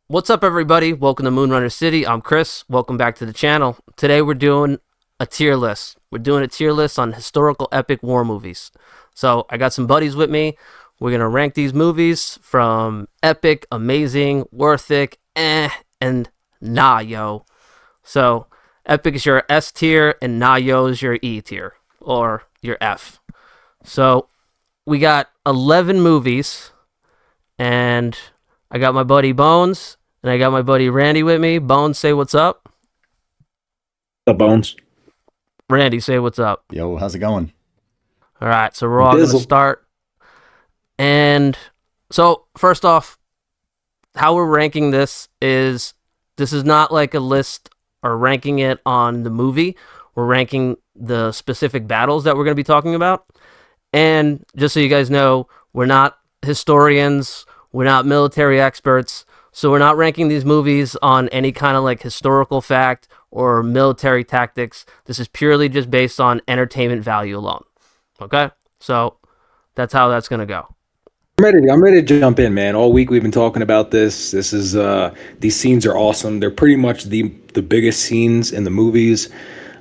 What's up, everybody? Welcome to Moonrunner City. I'm Chris. Welcome back to the channel. Today we're doing a tier list. We're doing a tier list on historical epic war movies. So I got some buddies with me. We're gonna rank these movies from epic, amazing, worth it, and nah yo. So epic is your S tier, and nah yo is your E tier or your F. So we got 11 movies, and I got my buddy Bones, and I got my buddy Randy with me. Bones, say what's up. The Bones. Randy, say what's up. Yo, how's it going? All right, so we're all going to Bizzle. start. And so, first off, how we're ranking this is not like a list or ranking it on the movie. We're ranking the specific battles that we're going to be talking about. And just so you guys know, we're not historians, we're not military experts, so we're not ranking these movies on any kind of like historical fact or military tactics. This is purely just based on entertainment value alone. Okay? So that's how that's going to go. I'm ready to jump in, man. All week we've been talking about this. This is these scenes are awesome. They're pretty much the biggest scenes in the movies,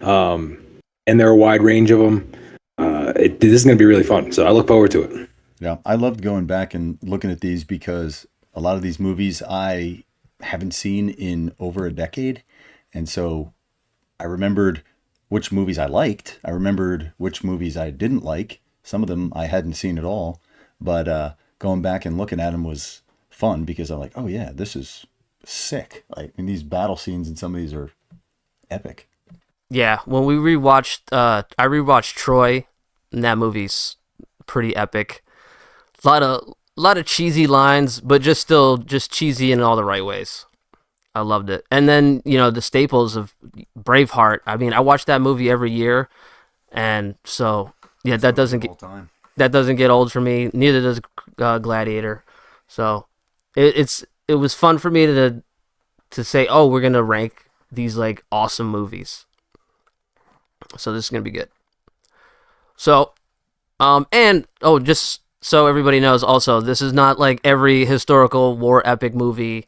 and there are a wide range of them. This is going to be really fun, so I look forward to it. Yeah, I loved going back and looking at these because a lot of these movies I haven't seen in over a decade. And so I remembered which movies I liked. I remembered which movies I didn't like. Some of them I hadn't seen at all. But going back and looking at them was fun because I'm like, oh yeah, this is sick. Like, and these battle scenes in some of these are epic. Yeah, when we rewatched I rewatched Troy, and that movie's pretty epic. A lot of cheesy lines, but just cheesy in all the right ways. I loved it. And then, the staples of Braveheart. I mean, I watch that movie every year, and so yeah, that doesn't get All time. that doesn't get old for me. Neither does Gladiator. So it was fun for me to say, oh, we're gonna rank these like awesome movies. So this is gonna be good. So and oh, just so everybody knows, also this is not like every historical war epic movie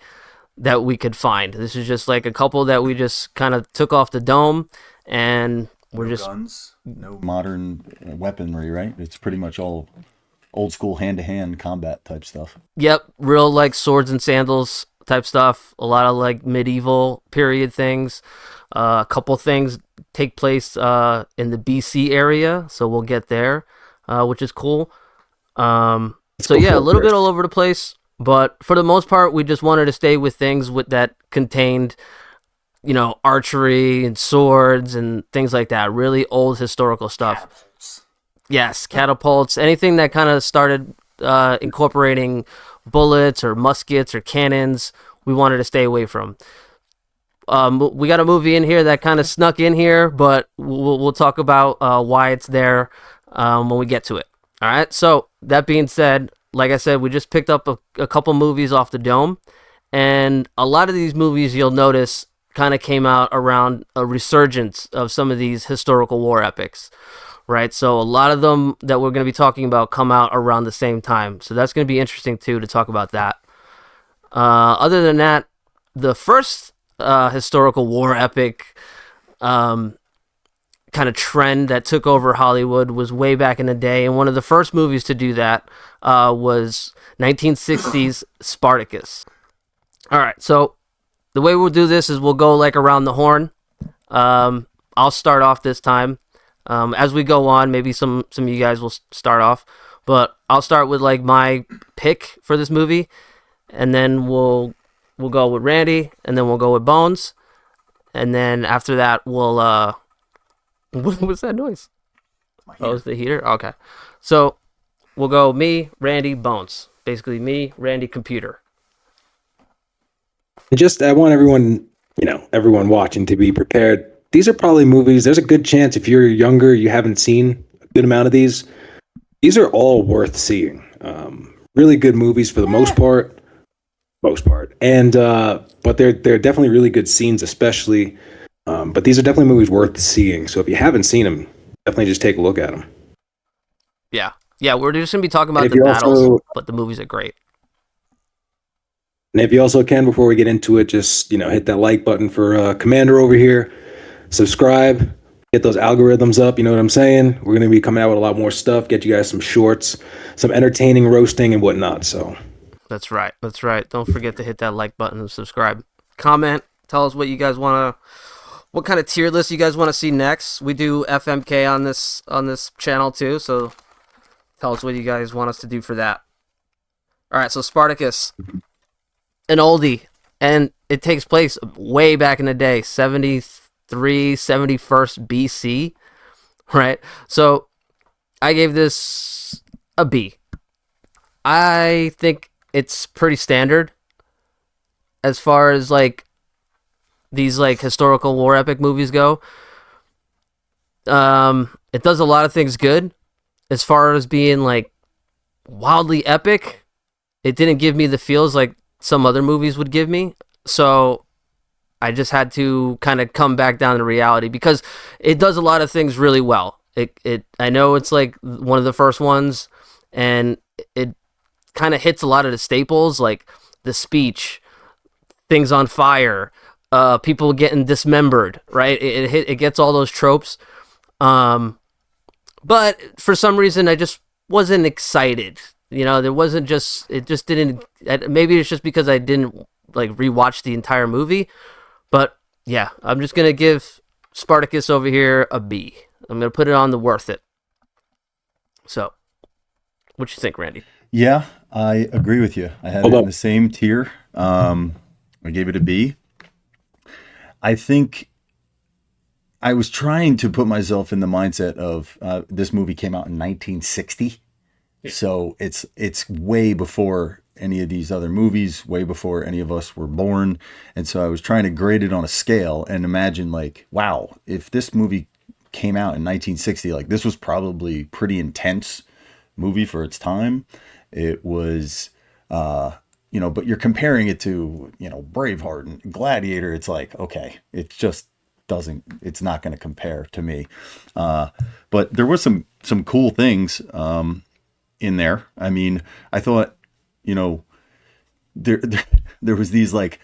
that we could find. This is just like a couple that we just kind of took off the dome, and we're No just guns, no modern weaponry, right? It's pretty much all old school hand to hand combat type stuff. yep, real like swords and sandals type stuff. A lot of like medieval period things. A couple things take place in the BC area, so we'll get there, which is cool. So go yeah, for a it, little bit Chris. all over the place, but for the most part, we just wanted to stay with things with that contained, archery and swords and things like that. Really old historical stuff. Yes, catapults, anything that kind of started incorporating bullets or muskets or cannons. We wanted to stay away from. We got a movie in here that kind of snuck in here, but we'll talk about why it's there when we get to it. All right. So that being said, like I said, we just picked up a couple movies off the dome, and a lot of these movies you'll notice kind of came out around a resurgence of some of these historical war epics, right? So a lot of them that we're going to be talking about come out around the same time. So that's going to be interesting too to talk about that. Other than that, the first historical war epic kind of trend that took over Hollywood was way back in the day, and one of the first movies to do that was 1960s Spartacus. All right, so the way we'll do this is we'll go like around the horn. I'll start off this time. As we go on, maybe some of you guys will start off, but I'll start with like my pick for this movie, and then we'll go with Randy, and then we'll go with Bones, and then after that we'll what was that noise? Oh, it's the heater. Okay, so we'll go me, Randy, Bones. Basically, me, Randy, computer. Just I want everyone, everyone watching to be prepared. These are probably movies. There's a good chance if you're younger, you haven't seen a good amount of these. These are all worth seeing. Really good movies for the most part, and but they're definitely really good scenes, especially. But these are definitely movies worth seeing. So if you haven't seen them, definitely just take a look at them. Yeah, we're just gonna be talking And about if the you battles, also but the movies are great. And if you also can, before we get into it, just hit that like button for Commander over here. Subscribe, get those algorithms up. You know what I'm saying? We're gonna be coming out with a lot more stuff. Get you guys some shorts, some entertaining roasting and whatnot. So That's right. That's right. Don't forget to hit that like button and subscribe. Comment. Tell us what you guys want to. What kind of tier list you guys want to see next? We do FMK on this channel too, so tell us what you guys want us to do for that. All right, so Spartacus, an oldie, and it takes place way back in the day, 73, 71st BC, right? So I gave this a B. I think it's pretty standard as far as like these like historical war epic movies go. It does a lot of things good. As far as being like wildly epic, it didn't give me the feels like some other movies would give me. So I just had to kind of come back down to reality because it does a lot of things really well. I know it's like one of the first ones, and it kind of hits a lot of the staples like the speech, things on fire, people getting dismembered, right? It gets all those tropes. But for some reason, I just wasn't excited. There wasn't just, it just didn't, maybe it's just because I didn't like rewatch the entire movie. But yeah, I'm just going to give Spartacus over here a B. I'm going to put it on the worth it. So, what you think, Randy? Yeah, I agree with you. I had it in the same tier. I gave it a B. I think I was trying to put myself in the mindset of this movie came out in 1960. Yeah. So it's way before any of these other movies, way before any of us were born. And so I was trying to grade it on a scale and imagine like, wow, if this movie came out in 1960, like this was probably pretty intense movie for its time. It was, but you're comparing it to, Braveheart and Gladiator. It's like, okay, it just it's not going to compare to me. But there was some cool things in there. I mean, I thought, there was these like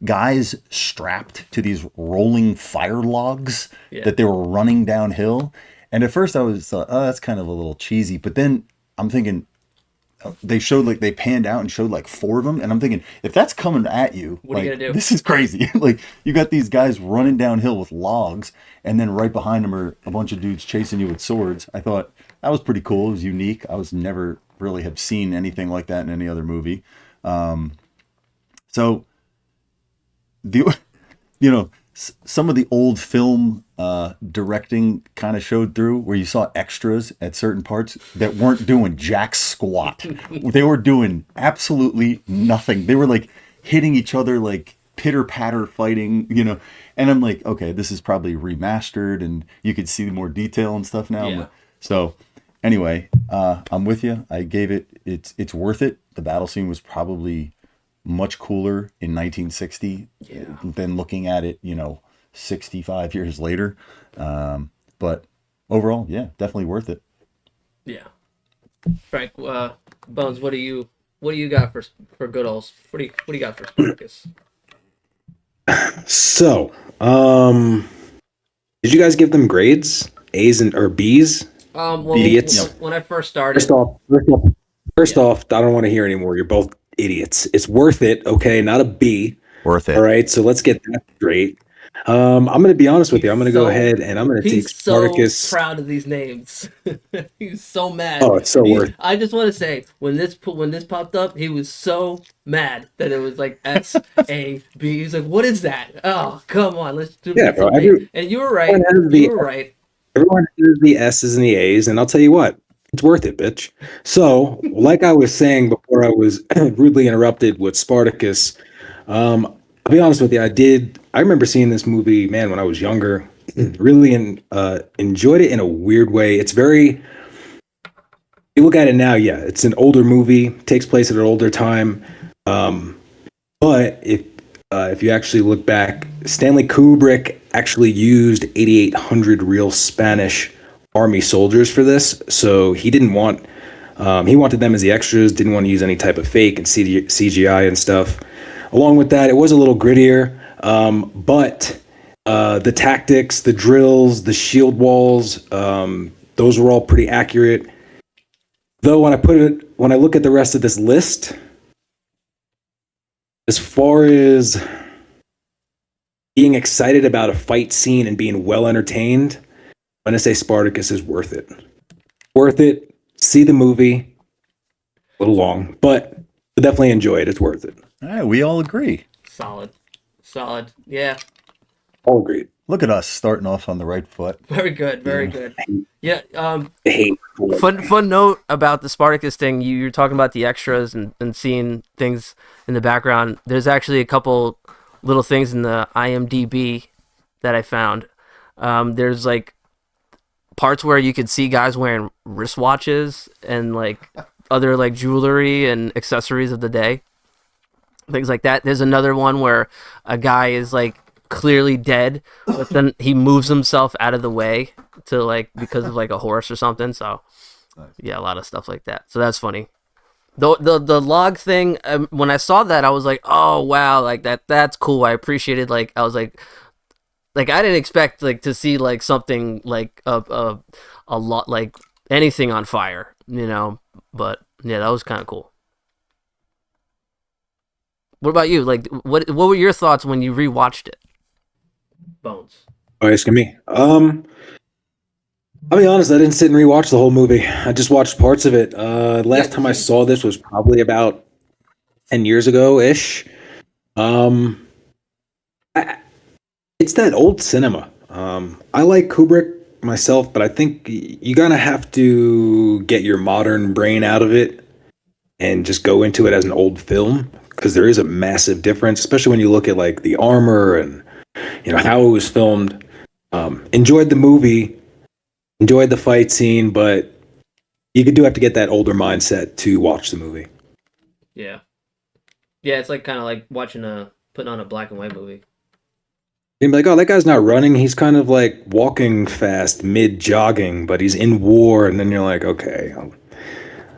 guys strapped to these rolling fire logs that they were running downhill. And at first I was thought, oh, that's kind of a little cheesy. But then I'm thinking, they showed like they panned out and showed like 4 of them, and I'm thinking if that's coming at you, what are you gonna do? This is crazy. Like you got these guys running downhill with logs, and then right behind them are a bunch of dudes chasing you with swords. I thought that was pretty cool. It was unique. I was never really have seen anything like that in any other movie. So the some of the old film directing kind of showed through, where you saw extras at certain parts that weren't doing jack squat. They were doing absolutely nothing. They were like hitting each other, like pitter patter fighting, and I'm like, okay, this is probably remastered and you could see more detail and stuff now. Yeah. So anyway, I'm with you. I gave it's worth it. The battle scene was probably much cooler in 1960 than looking at it, 65 years later. But overall, yeah, definitely worth it. Yeah. Frank, Bones, what do you got for good old? What do you got for Spartacus? So, did you guys give them grades? A's or B's? Idiots. When I first started. First off, I don't want to hear anymore. You're both idiots. It's worth it, okay? Not a B. Worth it. All right, so let's get that straight. I'm going to be honest with you. I'm going to go ahead and I'm going to take Spartacus. He's so proud of these names. He's so mad. Oh, it's so worth it. I just want to say, when this popped up, he was so mad that it was like S, A, B. He's like, what is that? Oh, come on. Let's do it. Bro, and you were right. Right. Everyone has the S's and the A's, and I'll tell you what. It's worth it, bitch. So, like I was saying before I was rudely interrupted with Spartacus, I'll be honest with you, I remember seeing this movie, man, when I was younger, really enjoyed it in a weird way. It's very, you look at it now, yeah, it's an older movie, takes place at an older time. But if you actually look back, Stanley Kubrick actually used 8,800 real Spanish army soldiers for this, so he didn't want He wanted them as the extras, didn't want to use any type of fake and CGI and stuff. Along with that, it was a little grittier, but the tactics, the drills, the shield walls, those were all pretty accurate. Though when I look at the rest of this list, as far as being excited about a fight scene and being well entertained, I'm gonna say Spartacus is worth it. Worth it. See the movie. A little long, but definitely enjoy it. It's worth it. All right, we all agree. Solid. Yeah. All agreed. Look at us starting off on the right foot. Very good. Very good. Yeah. I hate Fun note about the Spartacus thing. You're talking about the extras and seeing things in the background. There's actually a couple little things in the IMDb that I found. There's like parts where you could see guys wearing wristwatches and like other like jewelry and accessories of the day, things like that. There's another one where a guy is like clearly dead, but then he moves himself out of the way to like because of like a horse or something. So yeah, a lot of stuff like that. So that's funny. The log thing, when I saw that, I was like, oh wow, like that's cool. I appreciated, like I was like I didn't expect like to see like something like a lot like anything on fire, you know. But yeah, that was kind of cool. What about you? Like, what were your thoughts when you rewatched it? Bones. Oh, asking me. I'll be honest, I didn't sit and rewatch the whole movie. I just watched parts of it. Last time I saw this was probably about 10 years ago ish. It's that old cinema. I like Kubrick myself, but I think you gotta have to get your modern brain out of it and just go into it as an old film, because there is a massive difference, especially when you look at like the armor and how it was filmed. Enjoyed the movie, enjoyed the fight scene, but you do have to get that older mindset to watch the movie. Yeah, it's like kind of like putting on a black and white movie. You'd be like, oh, that guy's not running. He's kind of like walking fast, mid jogging, but he's in war. And then you're like, okay,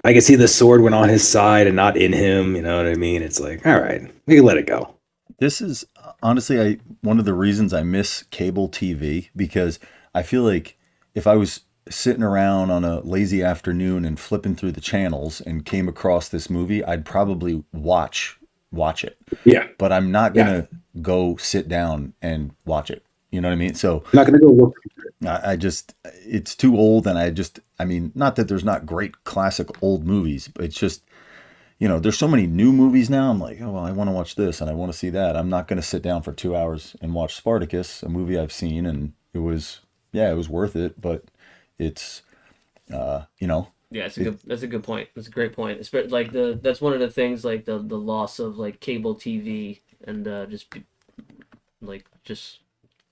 I can see the sword went on his side and not in him. You know what I mean? It's like, all right, we can let it go. This is honestly one of the reasons I miss cable TV, because I feel like if I was sitting around on a lazy afternoon and flipping through the channels and came across this movie, I'd probably watch it. Yeah. But I'm not going to go sit down and watch it. You know what I mean? So I'm not going to go look. I just, it's too old. And I mean, not that there's not great classic old movies, but it's just, there's so many new movies now. I'm like, oh, well, I want to watch this and I want to see that. I'm not going to sit down for 2 hours and watch Spartacus, a movie I've seen. And it was worth it, but it's, Yeah, that's a good point. That's a great point. Like that's one of the things, like the loss of like cable TV and just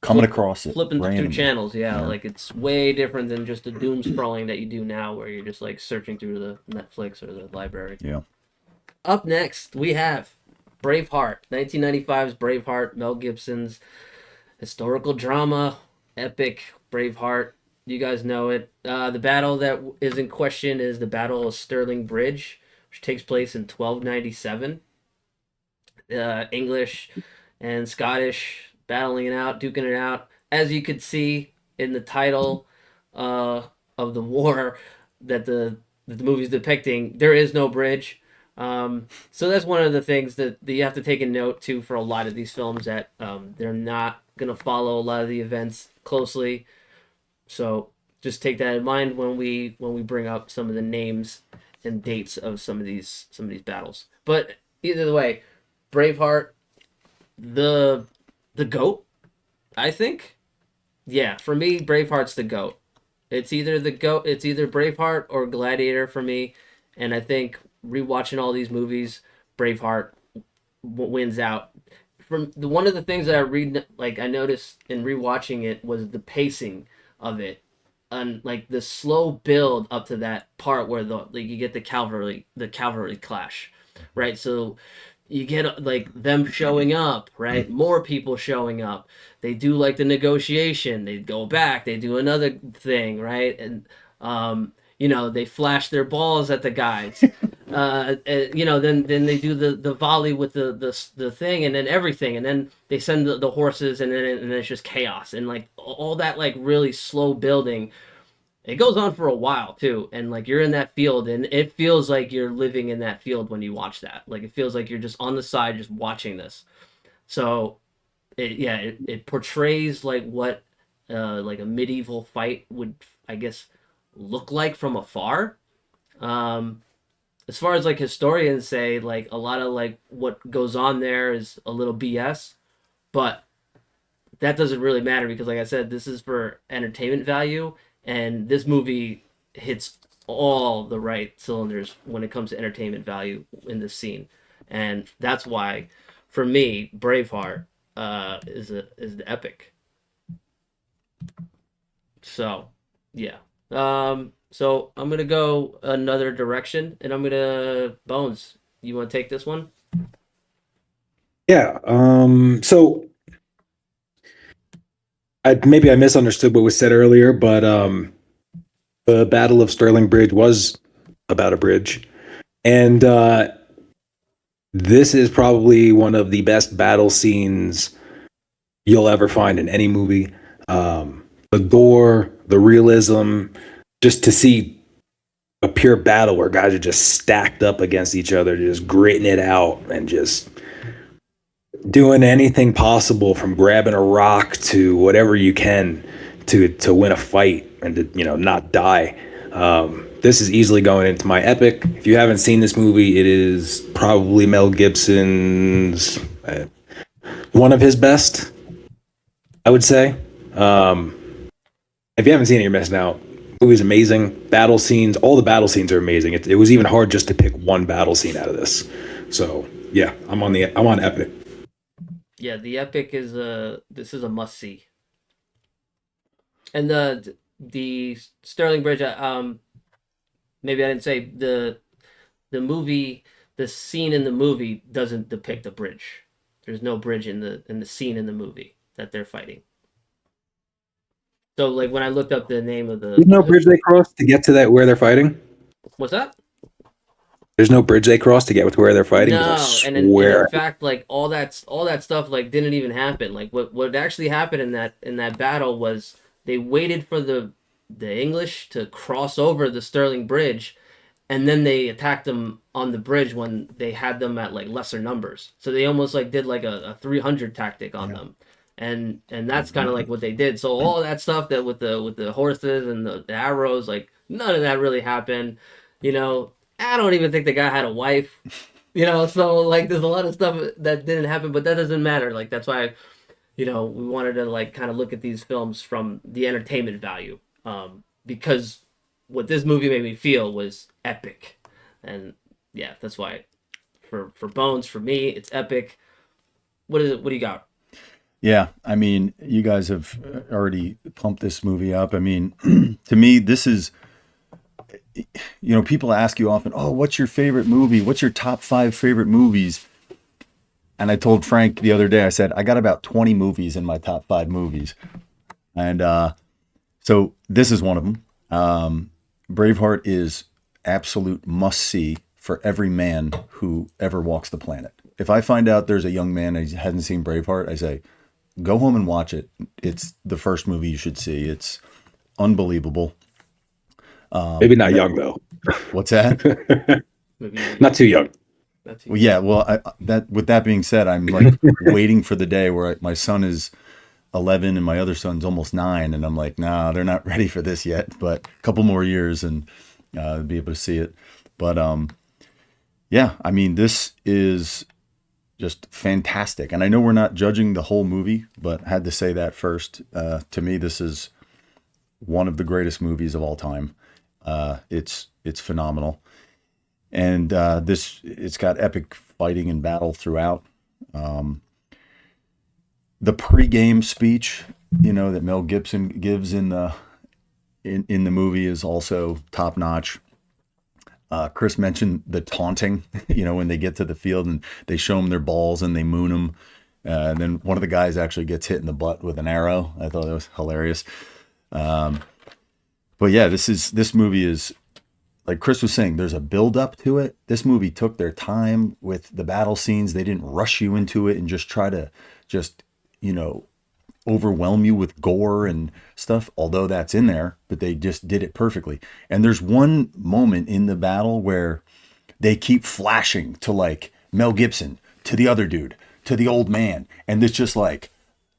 coming across it, flipping through randomly. channels. Yeah, like it's way different than just the doom scrolling that you do now, where you're just like searching through the Netflix or the library. Yeah. Up next, we have Braveheart, 1995's Braveheart, Mel Gibson's historical drama, epic Braveheart. You guys know it. The battle that is in question is the Battle of Stirling Bridge, which takes place in 1297. English and Scottish battling it out, duking it out. As you could see in the title of the war that the movie's depicting, there is no bridge. So that's one of the things that you have to take a note to for a lot of these films, that they're not going to follow a lot of the events closely. So just take that in mind when we bring up some of the names and dates of some of these battles. But either way, Braveheart, the GOAT, I think. Yeah, for me, Braveheart's the GOAT. It's either the GOAT, it's either Braveheart or Gladiator for me, and I think rewatching all these movies, Braveheart wins out. From one of the things that I noticed in rewatching it was the pacing of it, and like the slow build up to that part where you get the cavalry clash, right? So you get like them showing up, right? More people showing up. They do like the negotiation. They go back. They do another thing, right? And they flash their balls at the guys. Then they do the volley with the thing, and then everything, and then they send the horses, and then it's just chaos, and like all that like really slow building. It goes on for a while too, and like you're in that field, and it feels like you're living in that field when you watch that. Like it feels like you're just on the side, just watching this. So, it portrays like what like a medieval fight would, I guess, look like from afar. Um, as far as like historians say, like a lot of like what goes on there is a little BS, but that doesn't really matter because, like I said, this is for entertainment value, and this movie hits all the right cylinders when it comes to entertainment value in this scene, and that's why, for me, Braveheart is the epic. So, yeah. So I'm gonna go another direction, and I'm gonna Bones. You want to take this one? Yeah. So maybe I misunderstood what was said earlier, but the Battle of Stirling Bridge was about a bridge, and this is probably one of the best battle scenes you'll ever find in any movie. The gore, the realism, just to see a pure battle where guys are just stacked up against each other, just gritting it out and just doing anything possible from grabbing a rock to whatever you can to win a fight and to not die. This is easily going into my epic. If you haven't seen this movie, it is probably Mel Gibson's one of his best, I would say. If you haven't seen it, you're missing out. The movie's amazing. Battle scenes, all the battle scenes are amazing. It was even hard just to pick one battle scene out of this. So yeah, I'm on epic. Yeah, the epic is this is a must see. And the Sterling Bridge, maybe I didn't say the movie, the scene in the movie doesn't depict a bridge. There's no bridge in the scene in the movie that they're fighting. So like when I looked up the name of There's no bridge they cross to get to that where they're fighting. What's that? There's no bridge they cross to get to where they're fighting. No, and in fact, like all that stuff like didn't even happen. Like what actually happened in that battle was they waited for the English to cross over the Stirling Bridge, and then they attacked them on the bridge when they had them at like lesser numbers. So they almost like did like a 300 tactic on them. And that's kind of like what they did. So all that stuff that with the horses and the arrows, like none of that really happened. I don't even think the guy had a wife. So like there's a lot of stuff that didn't happen, but that doesn't matter. Like that's why, we wanted to like kind of look at these films from the entertainment value, because what this movie made me feel was epic, and yeah, that's why for Bones, for me, it's epic. What is it? What do you got? Yeah, I mean, you guys have already pumped this movie up. I mean, to me, this is, people ask you often, oh, what's your favorite movie? What's your top 5 favorite movies? And I told Frank the other day, I said, I got about 20 movies in my top 5 movies. And so this is one of them. Braveheart is absolute must-see for every man who ever walks the planet. If I find out there's a young man that hasn't seen Braveheart, I say, go home and watch it. It's the first movie you should see. It's unbelievable. Maybe not young though. What's that? Not too young. Well, yeah. Well, with that being said, I'm like waiting for the day where my son is 11 and my other son's almost 9, and I'm like, nah, they're not ready for this yet. But a couple more years and be able to see it. But yeah, I mean, this is just fantastic. And I know we're not judging the whole movie, but I had to say that first. To me, this is one of the greatest movies of all time. It's phenomenal. And it's got epic fighting and battle throughout. The pre-game speech, that Mel Gibson gives in the movie is also top notch. Chris mentioned the taunting, when they get to the field and they show them their balls and they moon them. And then one of the guys actually gets hit in the butt with an arrow. I thought that was hilarious. But yeah, this movie is like Chris was saying, there's a build up to it. This movie took their time with the battle scenes. They didn't rush you into it and just try to just, you know, overwhelm you with gore and stuff, although that's in there, but they just did it perfectly. And there's one moment in the battle where they keep flashing to like Mel Gibson, to the other dude, to the old man, and it's just like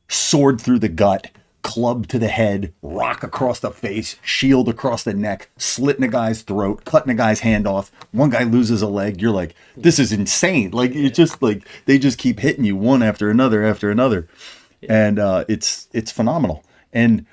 sword through the gut, club to the head, rock across the face, shield across the neck, slitting a guy's throat, cutting a guy's hand off. One guy loses a leg. You're like, this is insane. Like, it's just like they just keep hitting you one after another after another. And it's phenomenal. And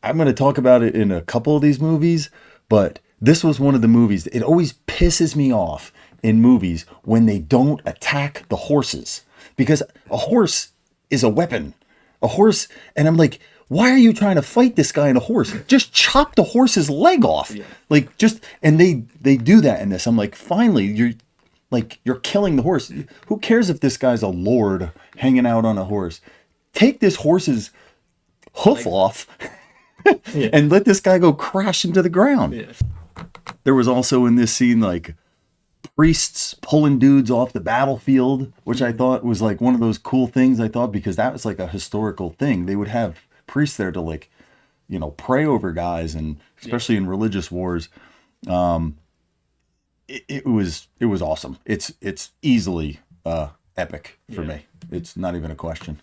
I'm going to talk about it in a couple of these movies, but this was one of the movies. It always pisses me off in movies when they don't attack the horses, because a horse is a weapon. A horse, and I'm like, why are you trying to fight this guy on a horse? Just chop the horse's leg off. Yeah. Like, just, and they do that in this. I'm like, finally, you're killing the horse. Who cares if this guy's a lord hanging out on a horse? Take this horse's hoof off and let this guy go crash into the ground. Yeah. There was also in this scene like priests pulling dudes off the battlefield, which I thought was like one of those cool things. I thought, because that was like a historical thing. They would have priests there to, like, you know, pray over guys, and especially in religious wars. It was awesome. It's easily epic for me. It's not even a question.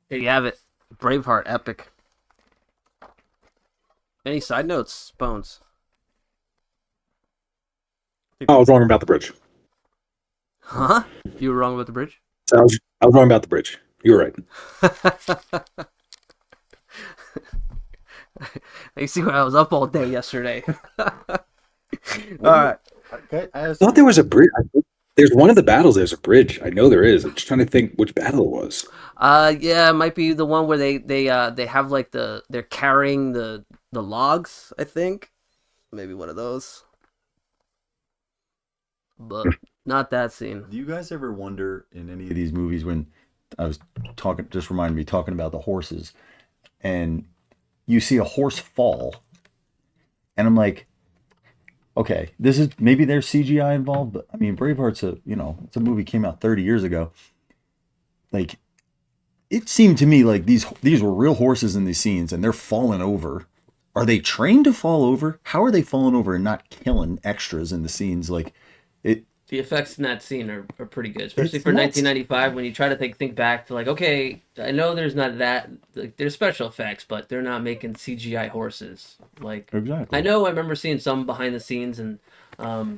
There you have it. Braveheart epic. Any side notes, Bones? I was wrong about the bridge. Huh? You were wrong about the bridge? I was wrong about the bridge. You were right. You see, I was up all day yesterday. All right. I thought there was a bridge. There's one of the battles. There's a bridge. I know there is. I'm just trying to think which battle it was. Yeah, it might be the one where they have like they're carrying the logs. I think maybe one of those, but not that scene. Do you guys ever wonder in any of these movies, when I was talking, just reminded me talking about the horses, and you see a horse fall, and I'm like, okay, this is, maybe there's CGI involved, but I mean, Braveheart's it's a movie came out 30 years ago. Like, it seemed to me like these were real horses in these scenes, and they're falling over. Are they trained to fall over? How are they falling over and not killing extras in the scenes? Like, it. The effects in that scene are pretty good, especially for 1995. When you try to think back to, like, okay, I know there's not that, like, there's special effects, but they're not making CGI horses. Like, exactly. I remember seeing some behind the scenes, and I'll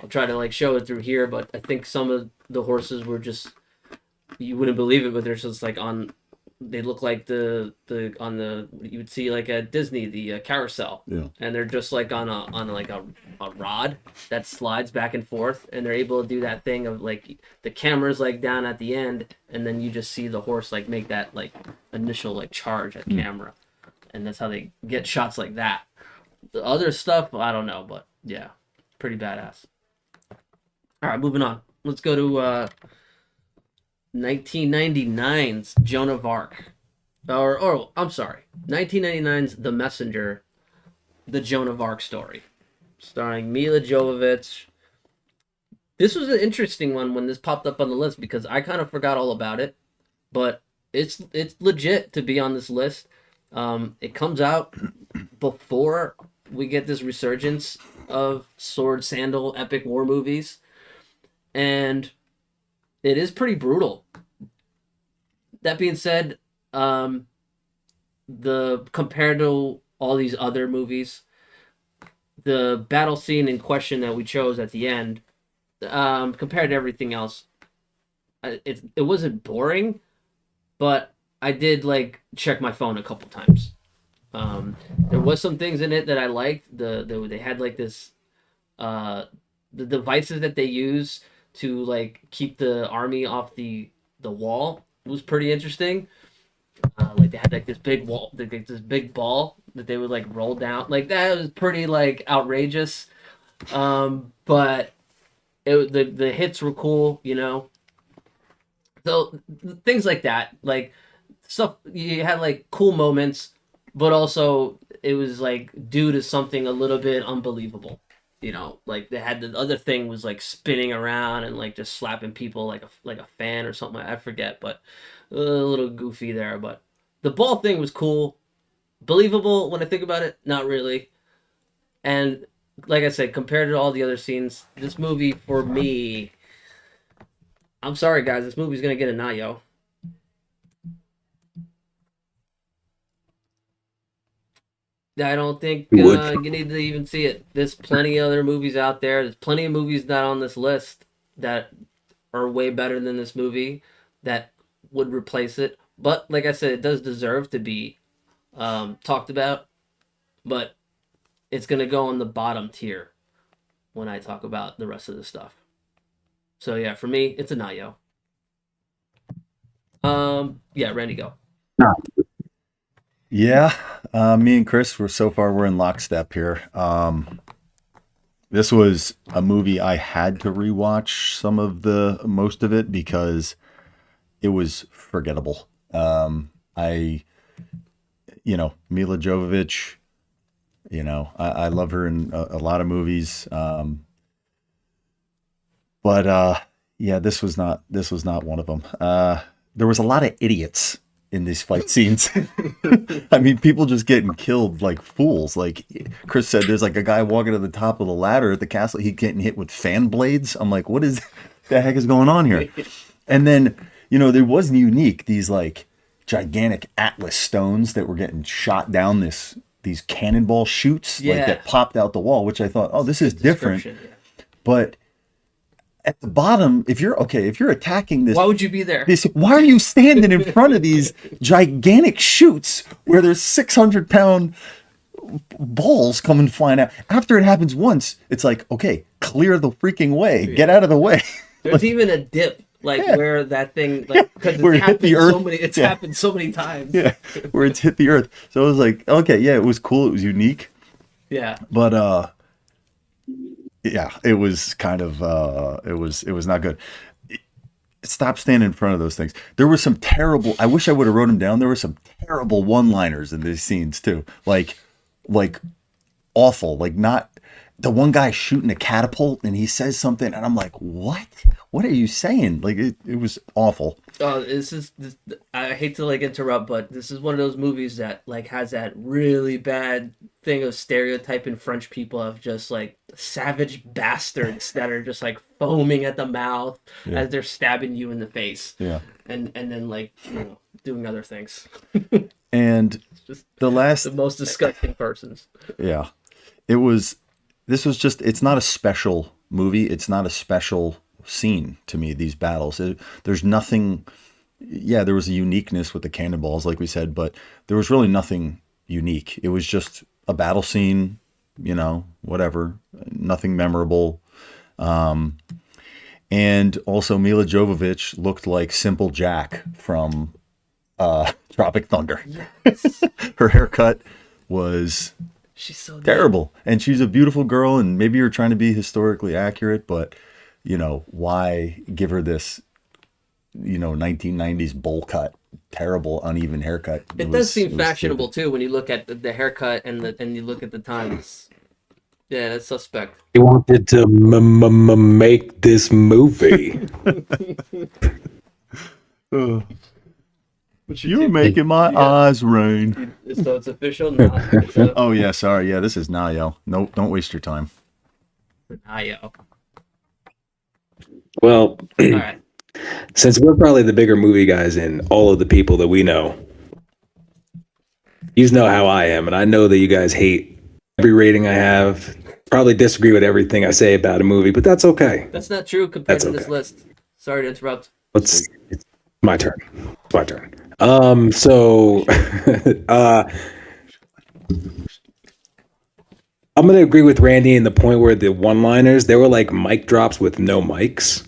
try to, like, show it through here, but I think some of the horses were just, you wouldn't believe it, but they're just like they look like the you would see like at Disney, the carousel. Yeah. And they're just like on a rod that slides back and forth, and they're able to do that thing of, like, the camera's like down at the end, and then you just see the horse like make that like initial like charge at camera, and that's how they get shots like that. The other stuff, I don't know, but yeah, pretty badass. All right, moving on. Let's go to 1999's Joan of Arc. I'm sorry. 1999's The Messenger, the Joan of Arc story, starring Mila Jovovich. This was an interesting one when this popped up on the list, because I kind of forgot all about it, but it's legit to be on this list. It comes out before we get this resurgence of sword, sandal, epic war movies, and it is pretty brutal. That being said, compared to all these other movies, the battle scene in question that we chose at the end, compared to everything else, it wasn't boring, but I did, like, check my phone a couple times. There was some things in it that I liked. They had like this, the devices that they use to, like, keep the army off the wall was pretty interesting. Like, they had like this big wall, like this big ball that they would like roll down. Like, that was pretty, like, outrageous. But the hits were cool, you know. So things like that, like stuff, you had like cool moments, but also it was like due to something a little bit unbelievable. Like they had the other thing was like spinning around and like just slapping people like a fan or something. I forget, but a little goofy there. But the ball thing was cool, believable when I think about it. Not really. And like I said, compared to all the other scenes, this movie for me, I'm sorry guys, this movie's gonna get a Nayo. I don't think you need to even see it. There's plenty of other movies out there. There's plenty of movies not on this list that are way better than this movie that would replace it. But like I said, it does deserve to be talked about. But it's gonna go on the bottom tier when I talk about the rest of the stuff. So yeah, for me, it's a Nayo. Yeah, Randy, go. Yeah, me and Chris we're in lockstep here. This was a movie I had to rewatch most of it because it was forgettable. Mila Jovovich, I love her in a lot of movies. But yeah, this was not one of them. There was a lot of idiots in these fight scenes. I mean, people just getting killed like fools. Like Chris said, there's like a guy walking to the top of the ladder at the castle. He's getting hit with fan blades. I'm like, what is the heck is going on here? And then, there wasn't unique, these like gigantic Atlas stones that were getting shot down these cannonball chutes like that popped out the wall, which I thought, oh, this is different. Yeah. But at the bottom, if you're attacking this, why would you be there? Why are you standing in front of these gigantic chutes where there's 600-pound balls coming flying out? After it happens once, it's like, okay, clear the freaking way, get out of the way. There's even a dip, where that thing, because it's happened so many times. Yeah, where it's hit the earth. So it was like, okay, yeah, it was cool, it was unique. Yeah, but yeah, it was kind of it was not good. Stop standing in front of those things. There were some terrible, I wish I would have wrote them down. There were some terrible one-liners in these scenes too. Like awful. Like, not the one guy shooting a catapult and he says something and I'm like, what? What are you saying? Like it was awful. I hate to interrupt, but this is one of those movies that has that really bad thing of stereotyping French people of just savage bastards that are just foaming at the mouth as they're stabbing you in the face. Yeah. And then doing other things. And just the most disgusting persons. Yeah. It's not a special movie. It's not a special scene to me, these battles. There's nothing. Yeah, there was a uniqueness with the cannonballs, like we said, but there was really nothing unique. It was just a battle scene, whatever, nothing memorable. And also Mila Jovovich looked like Simple Jack from Tropic Thunder. Yes. Her haircut was she's so terrible. And she's a beautiful girl, and maybe you're trying to be historically accurate, but why give her this 1990s bowl cut, terrible uneven haircut? It does seem fashionable too when you look at the haircut and you look at the times. Yeah, that's suspect. He wanted to make this movie. You're making my eyes rain. So it's official now. Oh yeah, sorry. Yeah, this is Nayo. No, don't waste your time. Nayo. Well, all right. Since we're probably the bigger movie guys in all of the people that we know, you know how I am, and I know that you guys hate every rating I have, probably disagree with everything I say about a movie, but that's okay. That's not true compared to this list. Sorry to interrupt. It's my turn. It's my turn. So I'm going to agree with Randy in the point where the one-liners, they were like mic drops with no mics.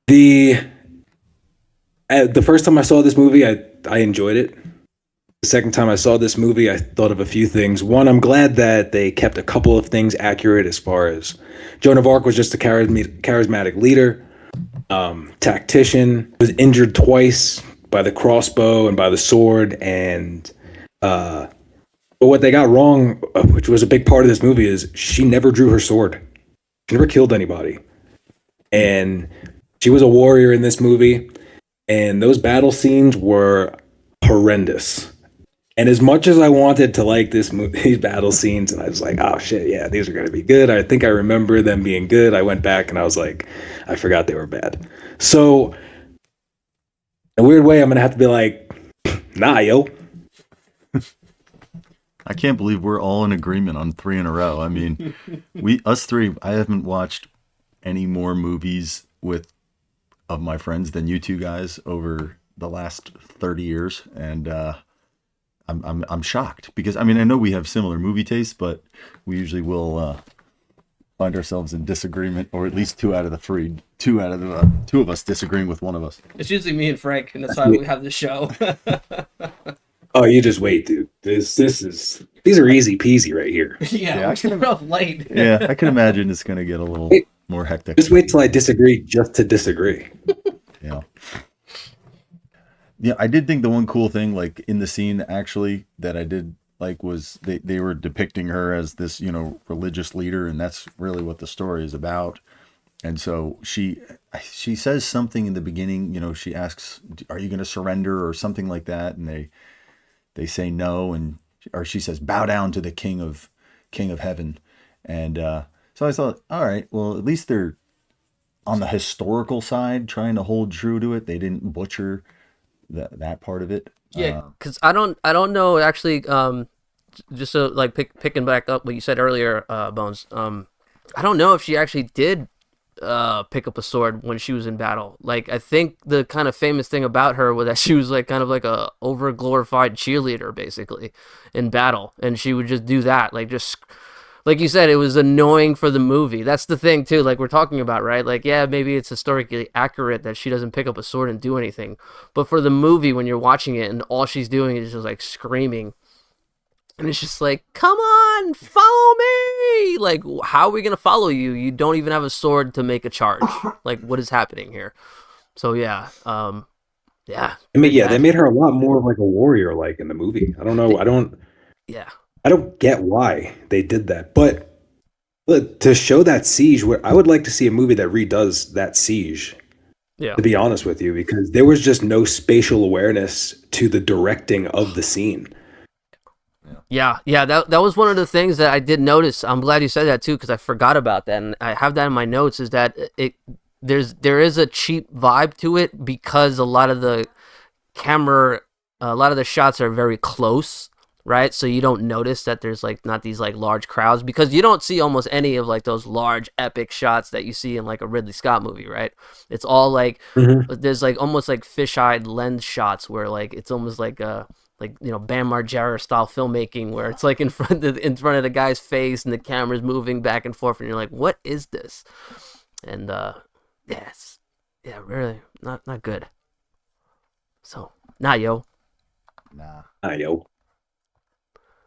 The first time I saw this movie, I enjoyed it. The second time I saw this movie, I thought of a few things. One, I'm glad that they kept a couple of things accurate as far as Joan of Arc was just a charismatic leader, tactician, was injured twice, by the crossbow and by the sword. And but what they got wrong, which was a big part of this movie, is she never drew her sword. She never killed anybody. And she was a warrior in this movie, and those battle scenes were horrendous. And as much as I wanted to like these battle scenes, and I was like, oh shit, yeah, these are going to be good. I think I remember them being good. I went back and I was like, I forgot they were bad. So, in a weird way, I'm going to have to be like, nah, yo. I can't believe we're all in agreement on 3 in a row. I mean, us three, I haven't watched any more movies of my friends than you two guys over the last 30 years. And, I'm shocked because I mean I know we have similar movie tastes, but we usually will find ourselves in disagreement, or at least two of us disagreeing with one of us. It's usually me and Frank, and that's why we have the show. Oh, you just wait, dude. These are easy peasy right here. Yeah, I can real light. Yeah, I can imagine it's gonna get a little more hectic. Just wait till I disagree, just to disagree. Yeah. Yeah, I did think the one cool thing, like in the scene actually, that I did like was they were depicting her as this, religious leader, and that's really what the story is about. And so she says something in the beginning, she asks, "Are you going to surrender?" or something like that, and they say no, or she says, "Bow down to the King of Heaven," and so I thought, all right, well at least they're on the historical side, trying to hold true to it. They didn't butcher that part of it. Yeah, because I don't know actually. Just so like picking back up what you said earlier, Bones. I don't know if she actually did pick up a sword when she was in battle. Like I think the kind of famous thing about her was that she was like kind of like a over glorified cheerleader basically in battle, and she would just do that, like just. Like you said, it was annoying for the movie. That's the thing, too, like we're talking about, right? Like, yeah, maybe it's historically accurate that she doesn't pick up a sword and do anything. But for the movie, when you're watching it and all she's doing is just, like, screaming. And it's just like, come on, follow me! Like, how are we going to follow you? You don't even have a sword to make a charge. Like, what is happening here? So, yeah. Yeah. I mean, yeah, they made her a lot more of, like, a warrior, like, in the movie. I don't know. Yeah. I don't get why they did that, but to show that siege, where I would like to see a movie that redoes that siege. Yeah. To be honest with you, because there was just no spatial awareness to the directing of the scene. Yeah. That was one of the things that I did notice. I'm glad you said that too, because I forgot about that, and I have that in my notes. Is that there is a cheap vibe to it because a lot of the shots are very close. Right, so you don't notice that there's like not these like large crowds because you don't see almost any of like those large epic shots that you see in like a Ridley Scott movie, right? It's all like there's like almost like fisheye lens shots where like it's almost like Bam Margera style filmmaking where it's like in front of the guy's face and the camera's moving back and forth and you're like, what is this? And really not good. So nah, yo.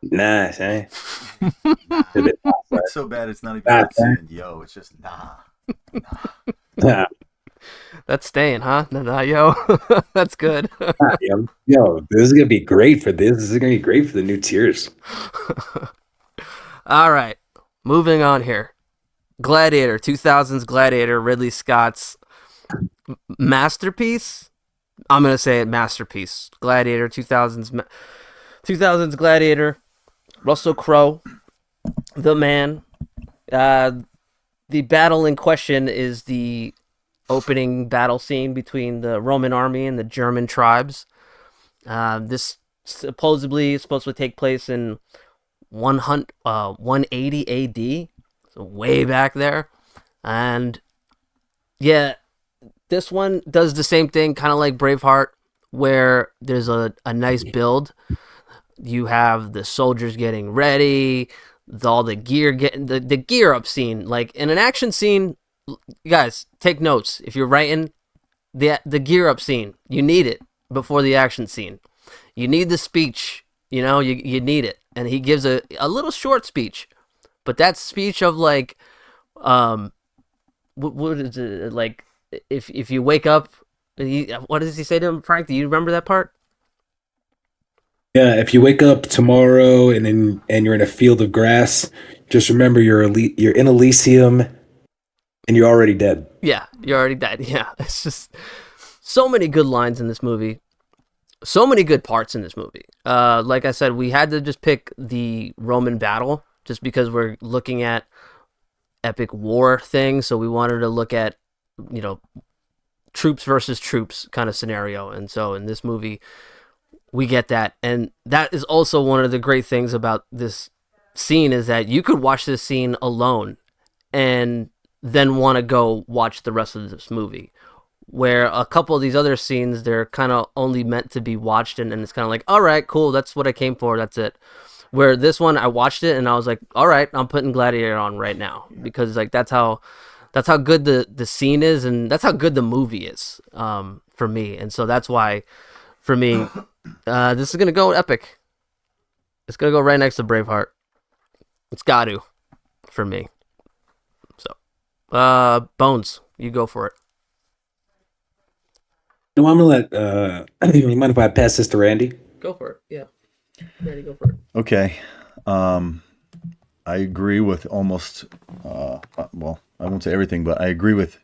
Nice, eh? It's so bad it's not even worth saying yo, it's just nah. That's staying, huh? Nah, yo. That's good. Yo, this is gonna be great for this. This is gonna be great for the new tiers. All right. Moving on here. Gladiator, 2000s Gladiator, Ridley Scott's masterpiece. I'm gonna say it, masterpiece. Gladiator, 2000s Gladiator. Russell Crowe, the man. The battle in question is the opening battle scene between the Roman army and the German tribes. This supposedly is supposed to take place in 180 AD, so way back there. And yeah, this one does the same thing, kind of like Braveheart, where there's a nice build. You have the soldiers getting ready, all the gear getting the gear up scene. Like in an action scene, you guys take notes. If you're writing the gear up scene, you need it before the action scene. You need the speech, you need it. And he gives a little short speech, but that speech of like, what is it like? If you wake up What does he say to him, Frank? Do you remember that part? Yeah, if you wake up tomorrow and you're in a field of grass, just remember you're in Elysium and you're already dead. Yeah, you already died. Yeah, it's just so many good lines in this movie. So many good parts in this movie. Like I said, we had to just pick the Roman battle just because we're looking at epic war thing. So we wanted to look at, you know, troops versus troops kind of scenario. And so in this movie, we get that. And that is also one of the great things about this scene is that you could watch this scene alone and then want to go watch the rest of this movie. Where a couple of these other scenes, they're kind of only meant to be watched, and it's kind of like, all right, cool, that's what I came for, that's it. Where this one, I watched it and I was like, all right, I'm putting Gladiator on right now because like that's how good the scene is, and that's how good the movie is for me, and so that's why for me, this is gonna go epic. It's gonna go right next to Braveheart. It's got to for me. So, Bones, you go for it. No, I'm gonna let you mind if I pass this to Randy? Go for it. Yeah, ready, go for it. Okay. Um, I agree with almost, well, I won't say everything, but I agree with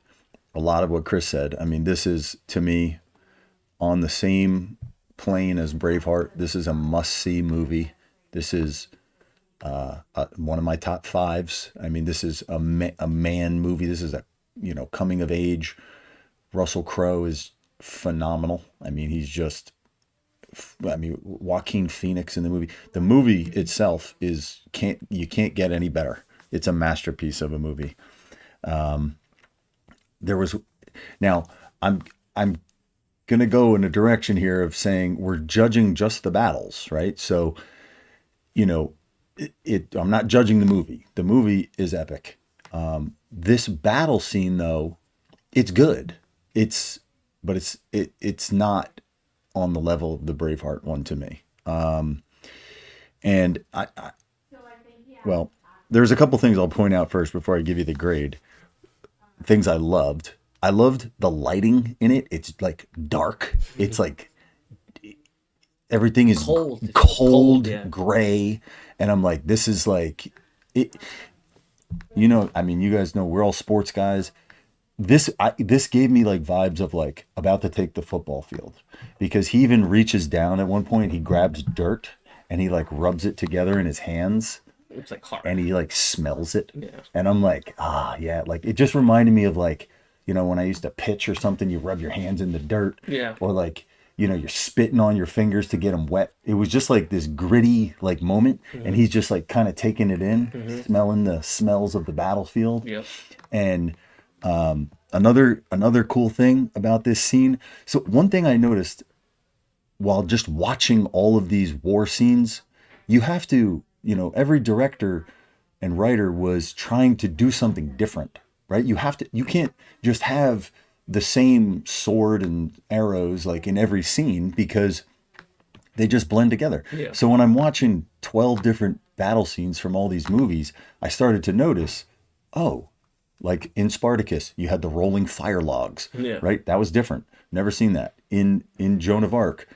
a lot of what Chris said. I mean, this is, to me, on the same plane as Braveheart. This is a must-see movie. This is one of my top fives. I mean, this is a man movie. This is a, coming of age. Russell Crowe is phenomenal. I mean, he's just, Joaquin Phoenix in the movie. The movie itself you can't get any better. It's a masterpiece of a movie. There was, now I'm gonna go in a direction here of saying we're judging just the battles, right? So, I'm not judging the movie. The movie is epic. This battle scene though, it's good. But it's not on the level of the Braveheart one to me. And well, there's a couple things I'll point out first before I give you the grade. Things I loved. I loved the lighting in it. It's like dark. It's like everything is cold, yeah. Gray. And I'm like, this is like it. You guys know we're all sports guys. This gave me like vibes of like about to take the football field, because he even reaches down at one point, he grabs dirt and he like rubs it together in his hands. It's like hard. And he like smells it. Yeah. And I'm like, yeah, like it just reminded me of like, when I used to pitch or something, you rub your hands in the dirt. Yeah. Or like, you're spitting on your fingers to get them wet. It was just like this gritty like moment. Mm-hmm. And he's just like kind of taking it in, mm-hmm. smelling the smells of the battlefield. Yep. And another cool thing about this scene. So one thing I noticed while just watching all of these war scenes, you have to, every director and writer was trying to do something different, right? You can't just have the same sword and arrows like in every scene, because they just blend together. Yeah. So when I'm watching 12 different battle scenes from all these movies, I started to notice, like in Spartacus, you had the rolling fire logs, yeah. right? That was different. Never seen that. In Joan of Arc,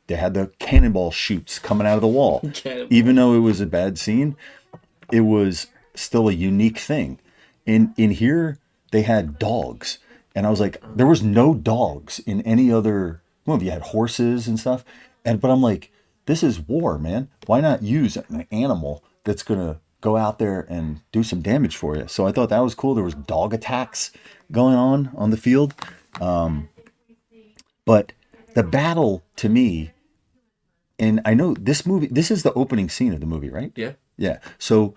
they had the cannonball shoots coming out of the wall. Even though it was a bad scene, it was still a unique thing. In here, they had dogs. And I was like, there was no dogs in any other movie. You had horses and stuff. But I'm like, this is war, man. Why not use an animal that's going to go out there and do some damage for you? So I thought that was cool. There was dog attacks going on the field. But the battle to me, and I know this is the opening scene of the movie, right? Yeah. Yeah. So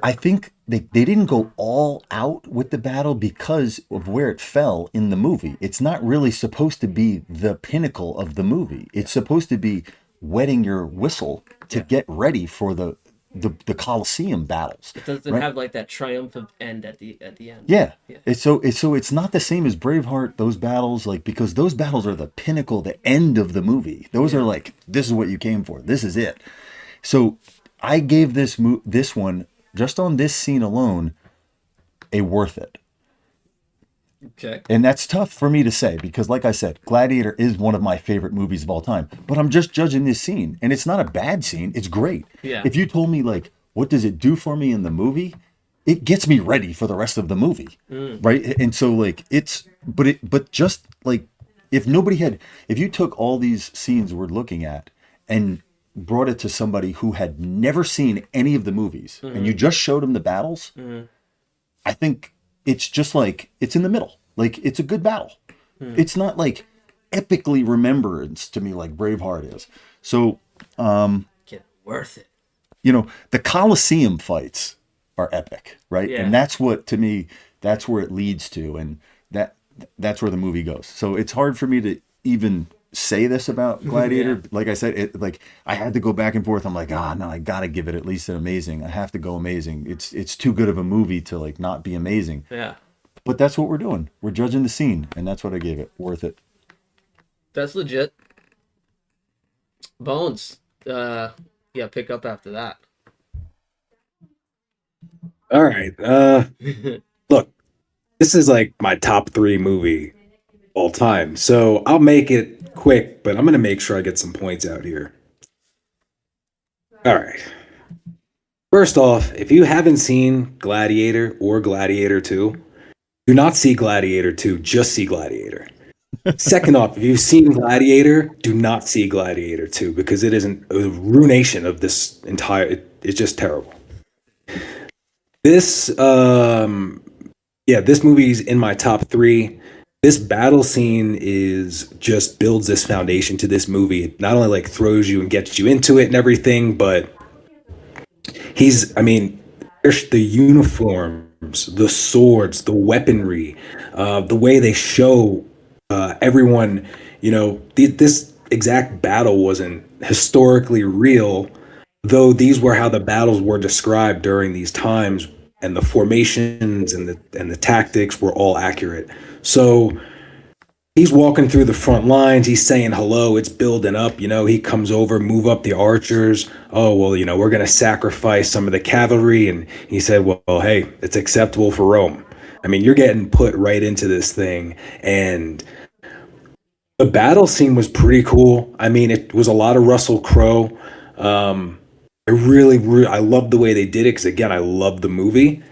I think they didn't go all out with the battle because of where it fell in the movie. It's not really supposed to be the pinnacle of the movie. It's supposed to be wetting your whistle to get ready for the Colosseum battles. It doesn't have like that triumphant end at the end. Yeah. It's not the same as Braveheart, those battles, like, because those battles are the pinnacle, the end of the movie. Those are like, this is what you came for. This is it. So I gave this one, just on this scene alone, a worth it. Okay. And that's tough for me to say because, like I said, Gladiator is one of my favorite movies of all time. But I'm just judging this scene, and it's not a bad scene. It's great. Yeah. If you told me, like, what does it do for me in the movie? It gets me ready for the rest of the movie, right? And so, like, but just like, if you took all these scenes we're looking at and brought it to somebody who had never seen any of the movies, and you just showed them the battles, I think it's just like it's in the middle. Like it's a good battle. It's not like epically remembrance to me like Braveheart is. So Get worth it. the Colosseum fights are epic, right? Yeah. And that's what to me that's where it leads to, and that's where the movie goes. So it's hard for me to even say this about Gladiator. Yeah. Like I said, like I had to go back and forth. I'm like, no, I gotta give it at least an amazing. I have to go amazing. It's too good of a movie to like not be amazing. Yeah. But that's what we're doing. We're judging the scene, and that's what I gave it. Worth it. That's legit. Bones. Pick up after that. All right. Look, this is like my top 3 movie all time. So I'll make it quick, but I'm going to make sure I get some points out here. All right. First off, if you haven't seen Gladiator or Gladiator 2, do not see Gladiator 2, just see Gladiator. Second off, if you've seen Gladiator, do not see Gladiator 2 because it is a ruination of this entire. It's just terrible. This, this movie is in my top 3. This battle scene just builds this foundation to this movie. It not only like throws you and gets you into it and everything, but there's the uniforms, the swords, the weaponry, the way they show everyone, this exact battle wasn't historically real, though these were how the battles were described during these times, and the formations and the tactics were all accurate. So he's walking through the front lines, he's saying hello, it's building up, he comes over, move up the archers. Oh, well, we're going to sacrifice some of the cavalry. And he said, well, hey, it's acceptable for Rome. I mean, you're getting put right into this thing. And the battle scene was pretty cool. I mean, it was a lot of Russell Crowe. I love the way they did it because, again, I love the movie.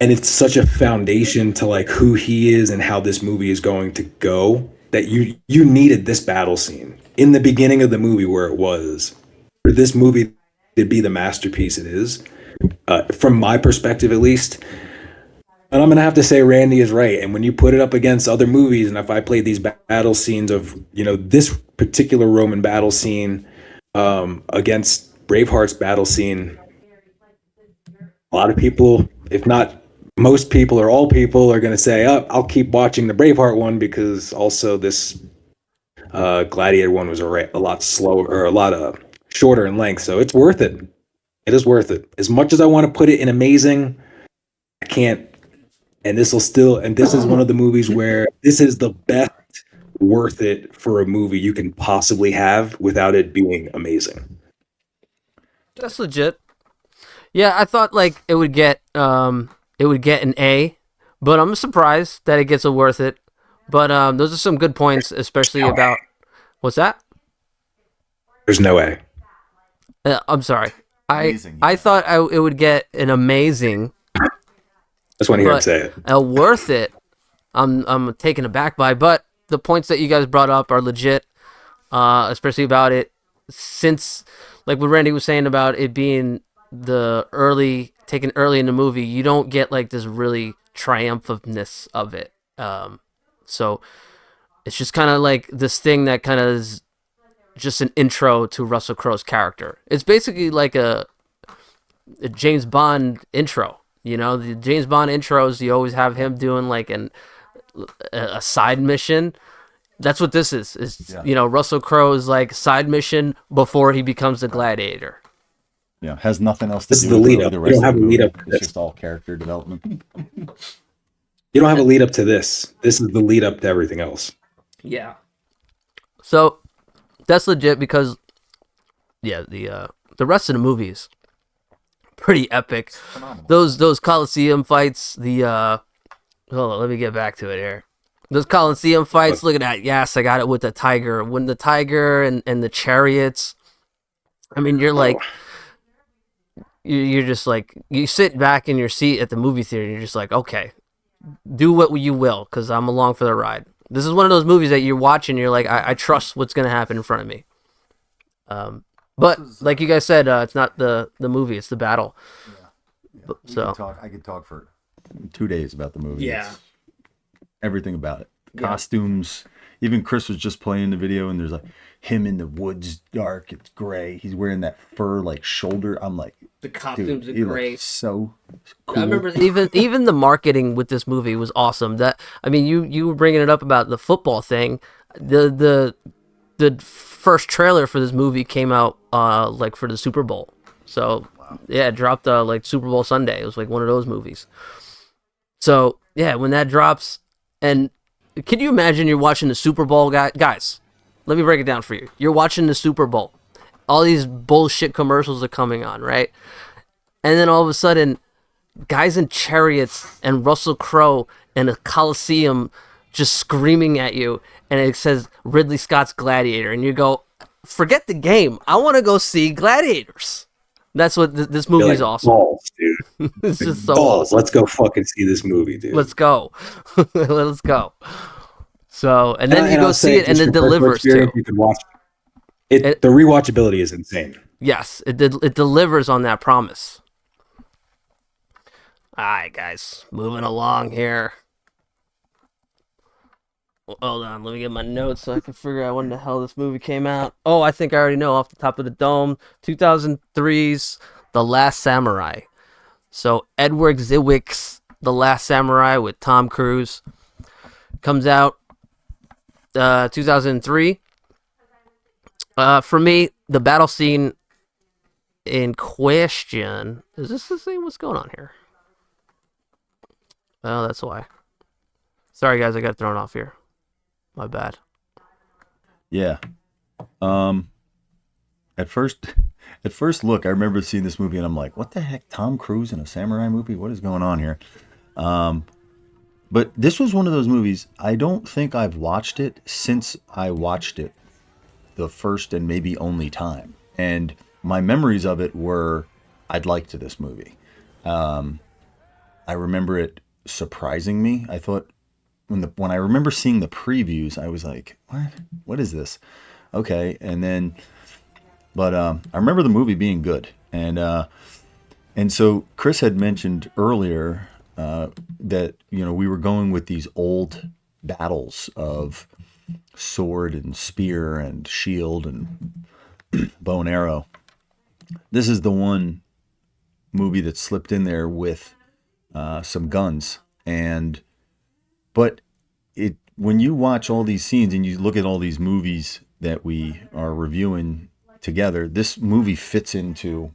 And it's such a foundation to like who he is and how this movie is going to go that you needed this battle scene in the beginning of the movie where it was for this movie to be the masterpiece it is, from my perspective at least. And I'm gonna have to say Randy is right. And when you put it up against other movies, and if I played these battle scenes of this particular Roman battle scene against Braveheart's battle scene, a lot of people, if not most people or all people, are going to say, oh, I'll keep watching the Braveheart one because also this Gladiator one was a lot slower or a lot shorter in length. So it's worth it. It is worth it. As much as I want to put it in amazing, I can't. And this is one of the movies where this is the best worth it for a movie you can possibly have without it being amazing. That's legit. Yeah, I thought like it would get an A, but I'm surprised that it gets a worth it. But those are some good points, especially about what's that? There's no A. I'm sorry. Amazing. I thought it would get an amazing. I just want to hear him say it. Worth it. I'm taken aback by, but the points that you guys brought up are legit, especially about it since, like what Randy was saying about it being taken early in the movie, you don't get like this really triumphantness of it. So it's just kind of like this thing that kind of is just an intro to Russell Crowe's character. It's basically like a James Bond intro. The James Bond intros, you always have him doing like a side mission. That's what this is. Russell Crowe's like side mission before he becomes a gladiator. Yeah, has nothing else to This do is the with lead up. the You rest don't of have the a lead movie. up to It's this. just all character development. You don't have a lead up to this. This is the lead up to everything else. Yeah. So that's legit because the rest of the movies pretty epic. Phenomenal. Those Colosseum fights, the Hold on, let me get back to it here. Those Coliseum fights, look at that. Yes, I got it with the tiger. When the tiger and the chariots, I mean, you're like, you're just like, you sit back in your seat at the movie theater, and you're just like, okay, do what you will, because I'm along for the ride. This is one of those movies that you're watching, you're like, I trust what's going to happen in front of me. But like you guys said, it's not the movie, it's the battle. Yeah. So I could talk for 2 days about the movie. Yeah. It's everything about it. Costumes. Even Chris was just playing the video, and there's like him in the woods, dark. It's gray. He's wearing that fur like shoulder. I'm like, The costumes dude, are great. So cool. I remember even the marketing with this movie was awesome. That, I mean, you were bringing it up about the football thing. The first trailer for this movie came out like for the Super Bowl. So yeah, it dropped like Super Bowl Sunday. It was like one of those movies. So yeah, when that drops, and can you imagine you're watching the Super Bowl, guys? Let me break it down for you. You're watching the Super Bowl. All these bullshit commercials are coming on, right? And then all of a sudden, guys in chariots and Russell Crowe in a Coliseum just screaming at you, and it says Ridley Scott's Gladiator, and you go, forget the game. I want to go see Gladiators. That's what this movie is awesome. Balls, dude. It's just so balls. awesome. Let's go fucking see this movie, dude. Let's go. Let's go. So, and then you go see it, and it delivers too. You can watch it. The rewatchability is insane. Yes, it delivers on that promise. All right, guys, moving along here. Hold on, let me get my notes so I can figure out when the hell this movie came out. Oh, I think I already know off the top of the dome. 2003's The Last Samurai. So Edward Zwick's The Last Samurai with Tom Cruise comes out 2003. For me, the battle scene in question, is this the same? What's going on here? Oh, that's why. Sorry, guys, I got thrown off here. My bad. Yeah. At first look, I remember seeing this movie and I'm like, what the heck? Tom Cruise in a samurai movie? What is going on here? But this was one of those movies, I don't think I've watched it since I watched it the first and maybe only time. And my memories of it were, I'd liked this movie. I remember it surprising me. I thought, when I remember seeing the previews, I was like, what is this? Okay. And then, but I remember the movie being good. And so Chris had mentioned earlier that, we were going with these old battles of sword and spear and shield and bow and arrow. This is the one movie that slipped in there with some guns. But when you watch all these scenes and you look at all these movies that we are reviewing together, this movie fits into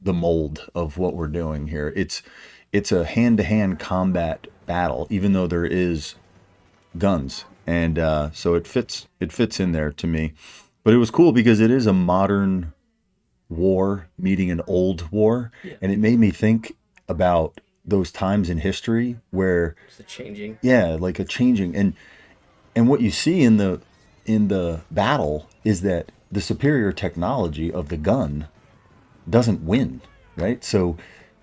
the mold of what we're doing here. It's a hand-to-hand combat battle, even though there is guns, and so it fits in there to me. But it was cool because it is a modern war meeting an old war, and it made me think about those times in history where It's a changing. Yeah, like a changing, and what you see in the battle is that the superior technology of the gun doesn't win, right? So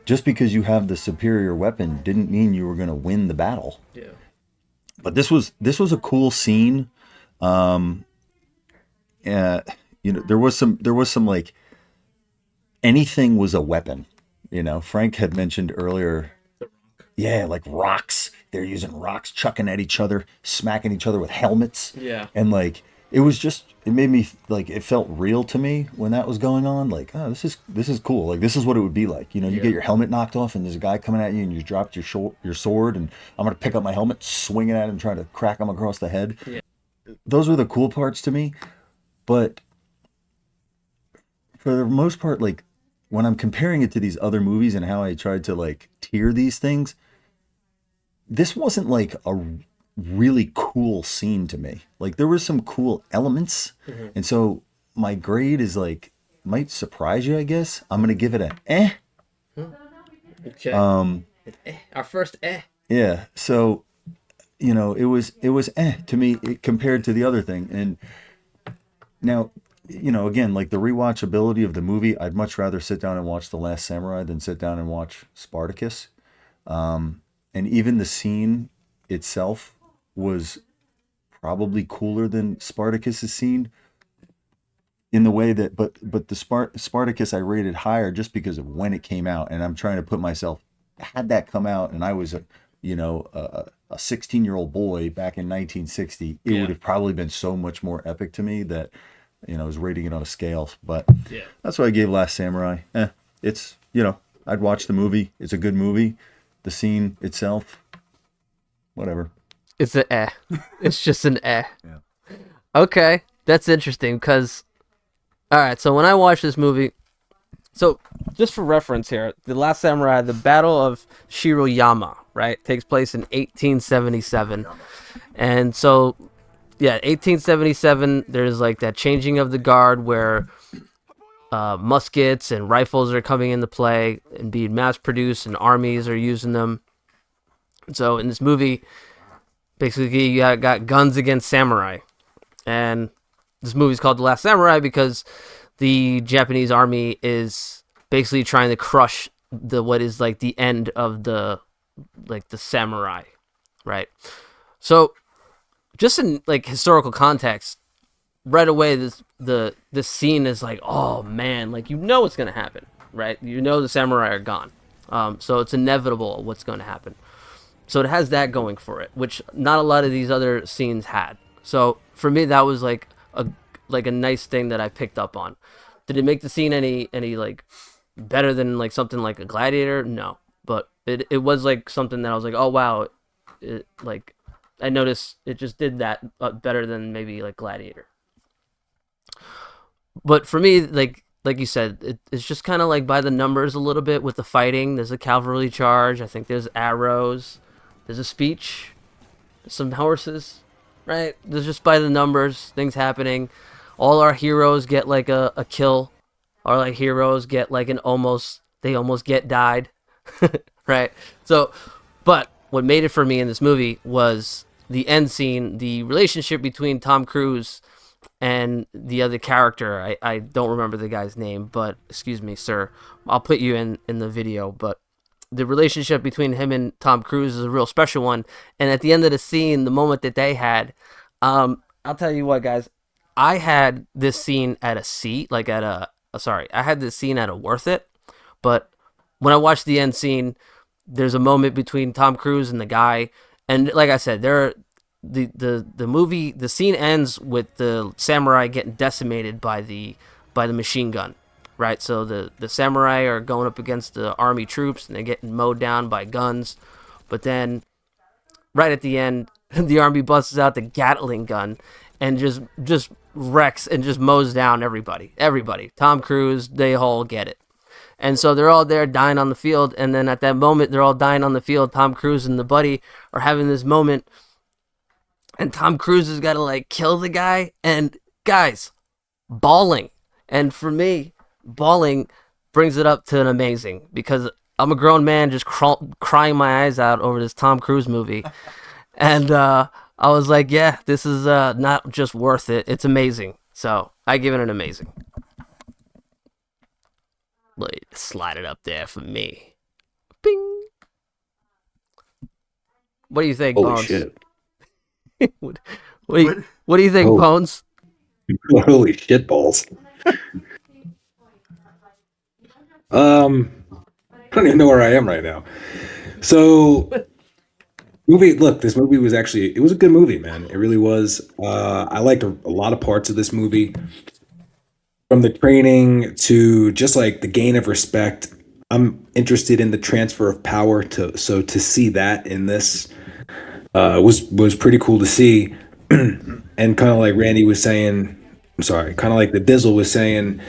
just because you have the superior weapon didn't mean you were going to win the battle. Yeah. But this was a cool scene. There was some like anything was a weapon. Frank had mentioned earlier. Yeah, like rocks. They're using rocks, chucking at each other, smacking each other with helmets. Yeah. And like it made me like, it felt real to me when that was going on. Like, oh, this is cool. Like, this is what it would be like. You get your helmet knocked off and there's a guy coming at you and you dropped your sword, and I'm gonna pick up my helmet, swing it at him, try to crack him across the head. Yeah. Those were the cool parts to me. But for the most part, like when I'm comparing it to these other movies and how I tried to like tier these things, this wasn't like a really cool scene to me. Like there were some cool elements. Mm-hmm. And so my grade is like, might surprise you, I guess. I'm going to give it a eh. Okay. Our first eh. Yeah. So it was to me compared to the other thing. And now, again, like the rewatchability of the movie, I'd much rather sit down and watch The Last Samurai than sit down and watch Spartacus. And even the scene itself was probably cooler than Spartacus's scene in the way that, but the Spartacus I rated higher just because of when it came out, and I'm trying to put myself, had that come out and I was a 16-year-old boy back in 1960, it would have probably been so much more epic to me that I was rating it on a scale. But that's why I gave Last Samurai. It's I'd watch the movie. It's a good movie. The scene itself, whatever. It's an eh. It's just an eh. Yeah. Okay, that's interesting because, all right, so when I watched this movie, so just for reference here, The Last Samurai, the Battle of Shiroyama, right, takes place in 1877. And so, 1877, there's like that changing of the guard where muskets and rifles are coming into play and being mass produced and armies are using them. So in this movie, basically you got guns against samurai. And this movie's called The Last Samurai because the Japanese army is basically trying to crush what is like the end of the samurai, right? So just in like historical context, right away this scene is like, oh man, like what's gonna happen, right? The samurai are gone, so it's inevitable what's going to happen. So it has that going for it, which not a lot of these other scenes had. So for me, that was like a nice thing that I picked up on. Did it make the scene any like better than like something like a Gladiator? No, but it was like something that I was like, oh wow, like I noticed it just did that better than maybe like Gladiator. But for me, like you said, it's just kind of like by the numbers a little bit with the fighting. There's a cavalry charge. I think there's arrows. There's a speech. There's some horses, right? There's just by the numbers, things happening. All our heroes get like a kill. Our like heroes get like they almost get died, right? So, but what made it for me in this movie was the end scene, the relationship between Tom Cruise and the other character. I don't remember the guy's name, but excuse me, sir. I'll put you in the video, but the relationship between him and Tom Cruise is a real special one. And at the end of the scene, the moment that they had, I'll tell you what, guys, I had this scene at a C, like at I had this scene at a worth it. But when I watched the end scene, there's a moment between Tom Cruise and the guy. And like I said, the scene ends with the samurai getting decimated by the machine gun, right? So the samurai are going up against the army troops and they're getting mowed down by guns. But then right at the end, the army busts out the Gatling gun and just wrecks and just mows down everybody. Tom Cruise, they all get it. And so they're all there dying on the field. And then at that moment, they're all dying on the field. Tom Cruise and the buddy are having this moment. And Tom Cruise has got to like kill the guy. And guys, bawling. And for me, bawling brings it up to an amazing, because I'm a grown man just crying my eyes out over this Tom Cruise movie. And I was like, yeah, this is not just worth it. It's amazing. So I give it an amazing. Slide it up there for me. Bing. What do you think, Holy Bones? shit. what do you think, Bones? Holy shit balls. I don't even know where I am right now. So this movie was it was a good movie, man. It really was. I liked a lot of parts of this movie. From the training to just like the gain of respect. I'm interested in the transfer of power to see that in this was pretty cool to see. And kind of like Randy was saying, kind of like the Dizzle was saying,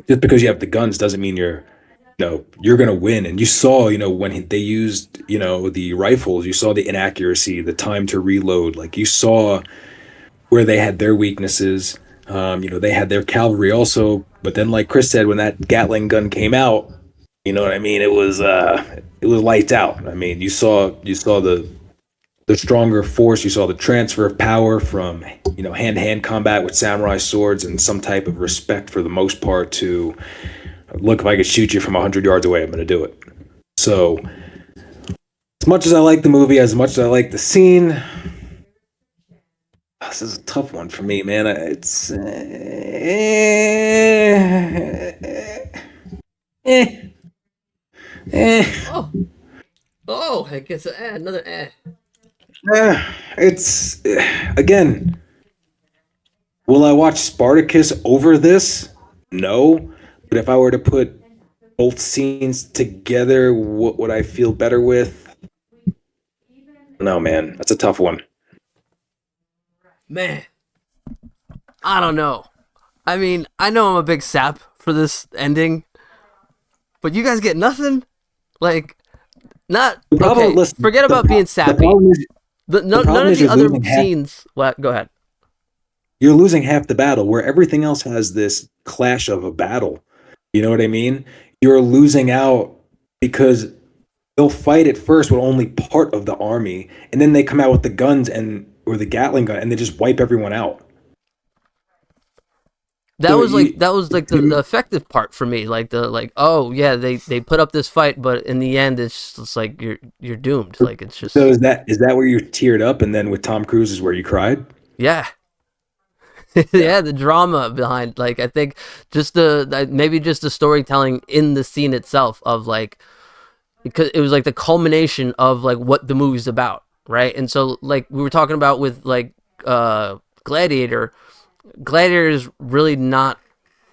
just because you have the guns doesn't mean you're gonna win. And you saw, when they used, the rifles, you saw the inaccuracy, the time to reload. Like you saw where they had their weaknesses. They had their cavalry also, but then like Chris said, when that Gatling gun came out, You know what I mean? It was lights out. I mean, you saw the stronger force. You saw the transfer of power from hand to hand combat with samurai swords and some type of respect for the most part to look, if I could shoot you from 100 yards away, I'm going to do it. So as much as I like the movie, as much as I like the scene, this is a tough one for me, man. It's Oh, oh, I guess another it's again. Will I watch Spartacus over this? No. But if I were to put both scenes together, what would I feel better with? No, man, that's a tough one. Man, I don't know. I mean, I know I'm a big sap for this ending, but you guys get nothing? Like, not... The problem, okay, listen, forget about being sappy. problem is, None problem of is the you're other losing half- scenes... What? Go ahead. you're losing half the battle, where everything else has this clash of a battle. You know what I mean? You're losing out because they'll fight at first with only part of the army, and then they come out with the guns or the Gatling gun, and they just wipe everyone out. That So was like the effective part for me. Oh yeah, they put up this fight, but in the end, it's just like you're doomed. Like it's just So is that where you teared up, and then with Tom Cruise is where you cried? yeah. Yeah, the drama behind, like, I think just maybe just the storytelling in the scene itself of like, because it was like the culmination of like what the movie's about, right? And so like we were talking about with like Gladiator is really not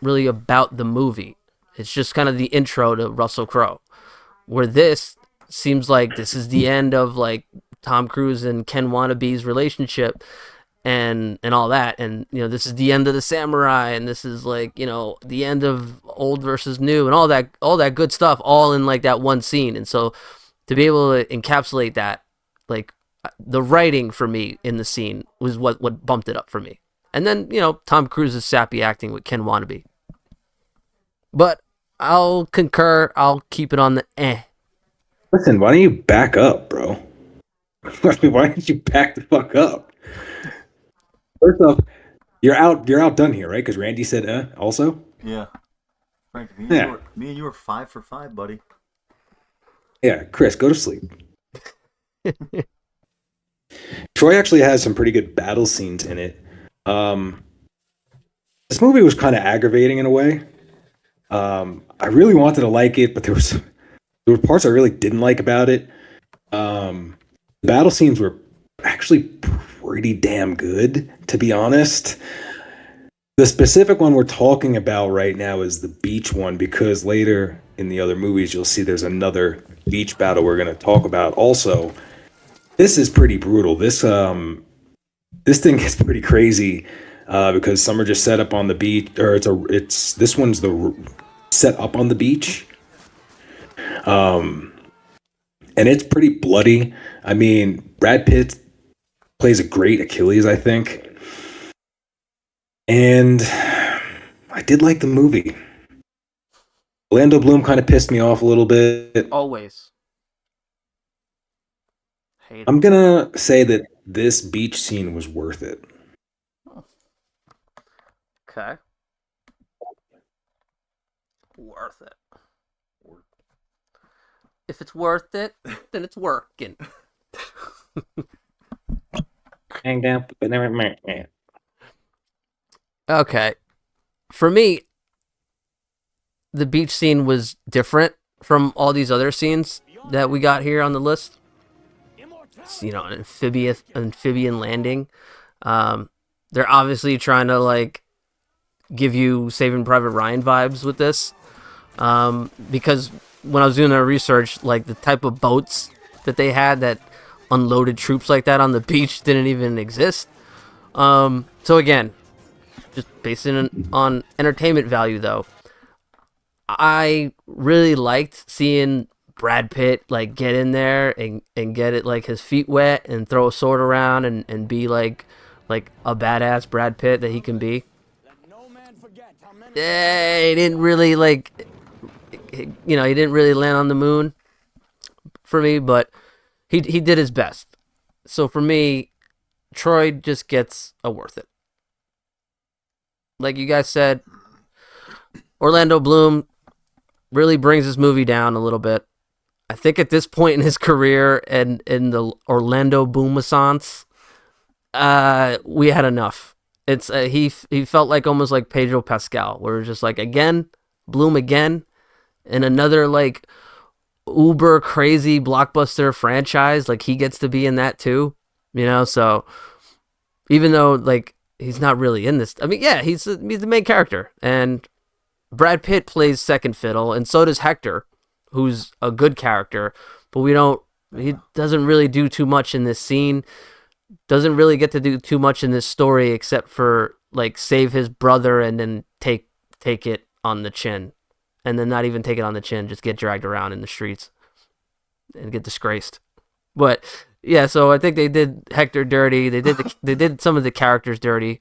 really about the movie. It's just kind of the intro to Russell Crowe, where this seems like this is the end of like Tom Cruise and Ken Wanabe's relationship and all that, and this is the end of the samurai, and this is like the end of old versus new and all that good stuff all in like that one scene. And so to be able to encapsulate that, like the writing for me in the scene was what bumped it up for me. And then Tom Cruise's sappy acting with Ken Wanabe. But I'll concur, I'll keep it on the Listen, why don't you back up, bro? Why don't you back the fuck up? First off, you're outdone here, right? Because Randy said also. Yeah. Frank, Yeah. me and you were 5 for 5, buddy. Yeah, Chris, go to sleep. Troy actually has some pretty good battle scenes in it. This movie was kind of aggravating in a way. I really wanted to like it, but there were parts I really didn't like about it. The battle scenes were actually pretty damn good, to be honest. The specific one we're talking about right now is the beach one, because later in the other movies you'll see there's another beach battle we're going to talk about also. This is pretty brutal. This thing gets pretty crazy because some are just set up on the beach, or this one's set up on the beach. And it's pretty bloody. I mean, Brad Pitt plays a great Achilles, I think. And I did like the movie. Orlando Bloom kind of pissed me off a little bit. Always. I'm going to say that this beach scene was worth it. Okay. Worth it. If it's worth it, then it's working. Hang down. Okay. For me, the beach scene was different from all these other scenes that we got here on the list. It's, an amphibian landing. They're obviously trying to like give you Saving Private Ryan vibes with this. Because when I was doing the research, like the type of boats that they had that unloaded troops like that on the beach didn't even exist. So again, just based on entertainment value though, I really liked seeing Brad Pitt like get in there and get it like his feet wet and throw a sword around and be like a badass Brad Pitt that he can be. He didn't really like he didn't really land on the moon for me, but he did his best. So for me, Troy just gets a worth it. Like you guys said, Orlando Bloom really brings this movie down a little bit. I think at this point in his career and in the Orlando Boom-assance, we had enough. It's he felt like almost like Pedro Pascal, where it's just like again, Bloom again, and another like uber crazy blockbuster franchise. Like he gets to be in that too, So even though like he's not really in this, I mean, yeah, he's the main character, and Brad Pitt plays second fiddle, and so does Hector, who's a good character, but he doesn't really do too much in this scene. Doesn't really get to do too much in this story except for like save his brother and then take it on the chin, and then not even take it on the chin, just get dragged around in the streets and get disgraced. But yeah, so I think they did Hector dirty. They did some of the characters dirty.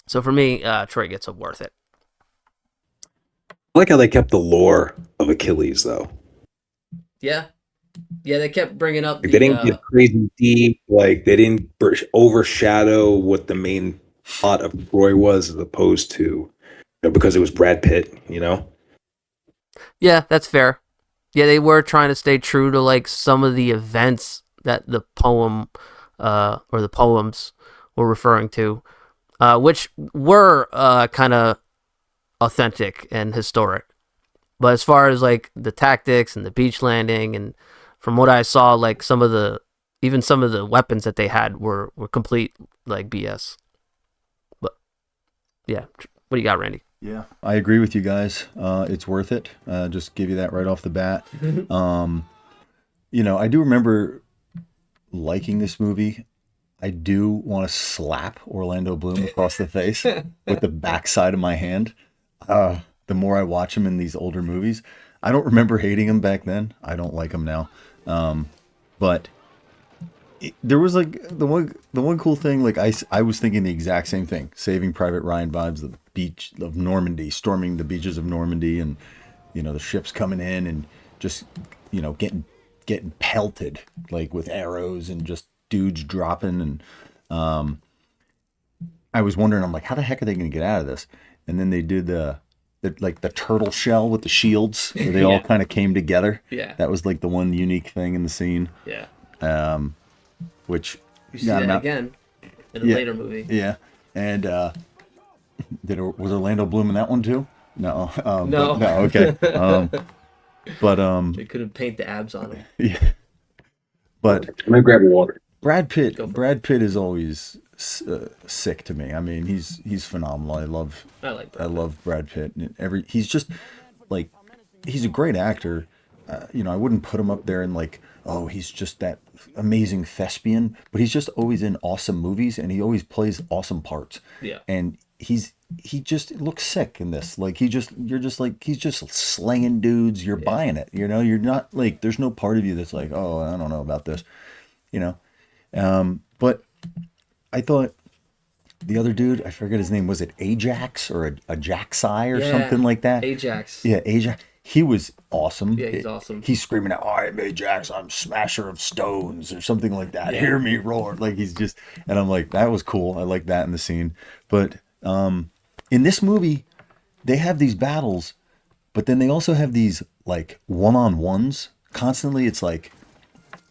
So for me, Troy gets a worth it. I like how they kept the lore of Achilles though. Yeah. Yeah, they kept bringing up. Like, they didn't get crazy deep. Like they didn't overshadow what the main plot of Troy was, as opposed to because it was Brad Pitt. Yeah, that's fair. Yeah, they were trying to stay true to like some of the events that the poem or the poems were referring to, which were kind of authentic and historic. But as far as like the tactics and the beach landing, and from what I saw, like some of the weapons that they had were complete like BS. But yeah, what do you got, Randy? Yeah, I agree with you guys. It's worth it. Just give you that right off the bat. I do remember liking this movie. I do want to slap Orlando Bloom across the face with the backside of my hand. The more I watch him in these older movies, I don't remember hating him back then. I don't like him now. But there was like the one cool thing. Like I was thinking the exact same thing. Saving Private Ryan vibes. The beach of Normandy, storming the beaches of Normandy, and the ships coming in and just getting pelted like with arrows and just dudes dropping. And I was wondering, I'm like, how the heck are they going to get out of this? And then they did the turtle shell with the shields, where they all kind of came together. Yeah, that was like the one unique thing in the scene. Yeah, which you see that again in a later movie. Yeah, and was Orlando Bloom in that one too? No, no, okay. But they couldn't paint the abs on him. Yeah, but I'm gonna grab water. Brad Pitt is always sick to me. I mean, he's phenomenal. I love Brad Pitt. He's just like, he's a great actor. I wouldn't put him up there and like, oh, he's just that amazing thespian, but he's just always in awesome movies, and he always plays awesome parts. Yeah. And he just looks sick in this. Like you're just like, he's just slanging dudes. You're buying it. You're not like, there's no part of you that's like, oh, I don't know about this. But I thought the other dude, I forget his name, was it Ajax or a Jaxi or something like that? Ajax. Yeah, Ajax. He was awesome. Yeah, he's awesome. He's screaming out, I'm Ajax, I'm Smasher of Stones, or something like that. Yeah. Hear me roar. Like he's just, and I'm like, that was cool. I like that in the scene. But in this movie, they have these battles, but then they also have these like one-on-ones. Constantly it's like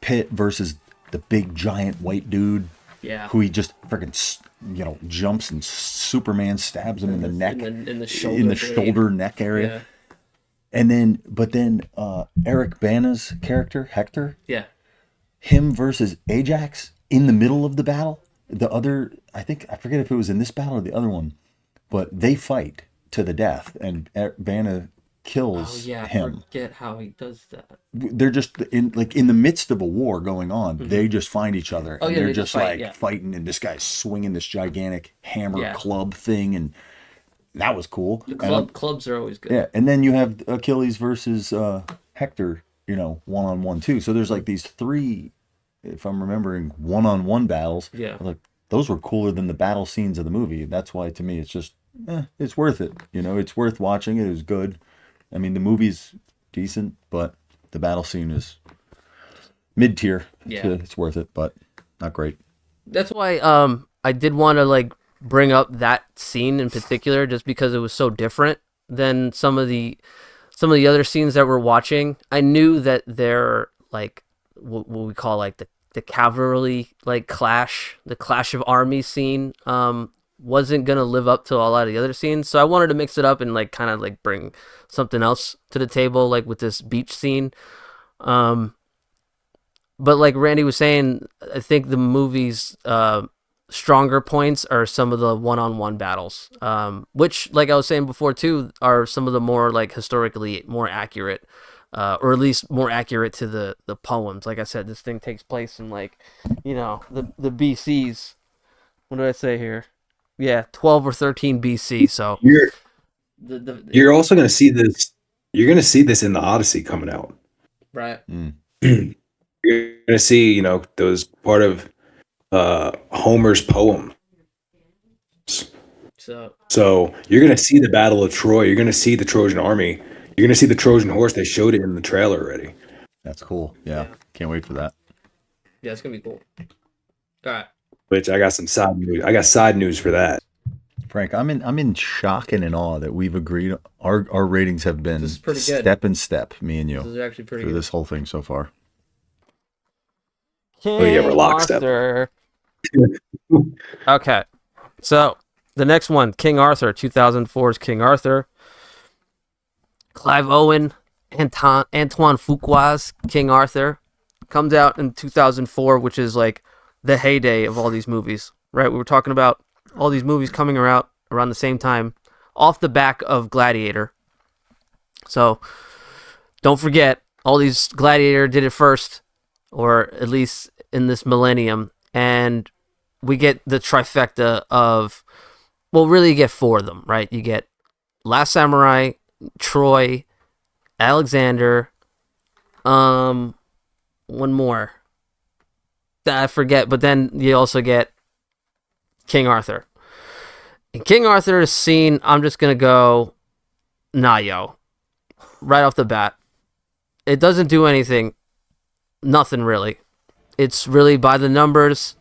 Pitt versus the big giant white dude. Yeah. Who he just freaking, jumps and Superman stabs him in the neck, in the shoulder neck area. Yeah. And then, Eric Bana's character, Hector. Yeah. Him versus Ajax in the middle of the battle. I forget if it was in this battle or the other one, but they fight to the death, and Bana kills him. I forget how he does that. They're just in the midst of a war going on. Mm-hmm. They just find each other, and they're just fighting, and this guy's swinging this gigantic hammer club thing, and that was cool. The clubs are always good. Yeah, and then you have Achilles versus Hector, one-on-one too. So there's like these three, if I'm remembering, one-on-one battles. Yeah. Like those were cooler than the battle scenes of the movie. That's why to me it's just, it's worth it. It's worth watching. It was good. I mean, the movie's decent, but the battle scene is mid tier. Yeah. It's worth it, but not great. That's why I did want to like bring up that scene in particular, just because it was so different than some of the other scenes that we're watching. I knew that they're like what we call like the cavalry like clash, the clash of armies scene, wasn't gonna live up to a lot of the other scenes. So I wanted to mix it up and like kind of like bring something else to the table, like with this beach scene. Um, but like Randy was saying, I think the movie's stronger points are some of the one-on-one battles, which, like I was saying before too, are some of the more like historically more accurate, or at least more accurate to the poems. Like I said, this thing takes place in like, the BCs. What did I say here? Yeah, 12 or 13 BC. So You're also going to see this. You're going to see this in the Odyssey coming out. right. You're going to see, those part of Homer's poem. So you're going to see the Battle of Troy. You're going to see the Trojan army. You're going to see the Trojan horse. They showed it in the trailer already. That's cool. Yeah. Can't wait for that. Yeah, it's gonna be cool. All right. Which I got some side news. I got side news for that. Frank, I'm in shock and in awe that we've agreed our ratings have been This is pretty good. step and step, me and This you, is actually pretty through good. this whole thing so far. Oh, yeah, we're lockstep. Arthur. Okay. So the next one, King Arthur, 2004's King Arthur. Clive Owen, Antoine Fuqua's King Arthur comes out in 2004, which is like the heyday of all these movies, right? We were talking about all these movies coming out around the same time, off the back of Gladiator. So don't forget, all these Gladiator did it first, or at least in this millennium, and we get the trifecta of, well, really you get four of them, right? You get Last Samurai, Troy, Alexander, one more that I forget, but then you also get King Arthur. And King Arthur's scene, I'm just gonna go, nah, yo, right off the bat. It doesn't do anything, nothing really. It's really by the numbers.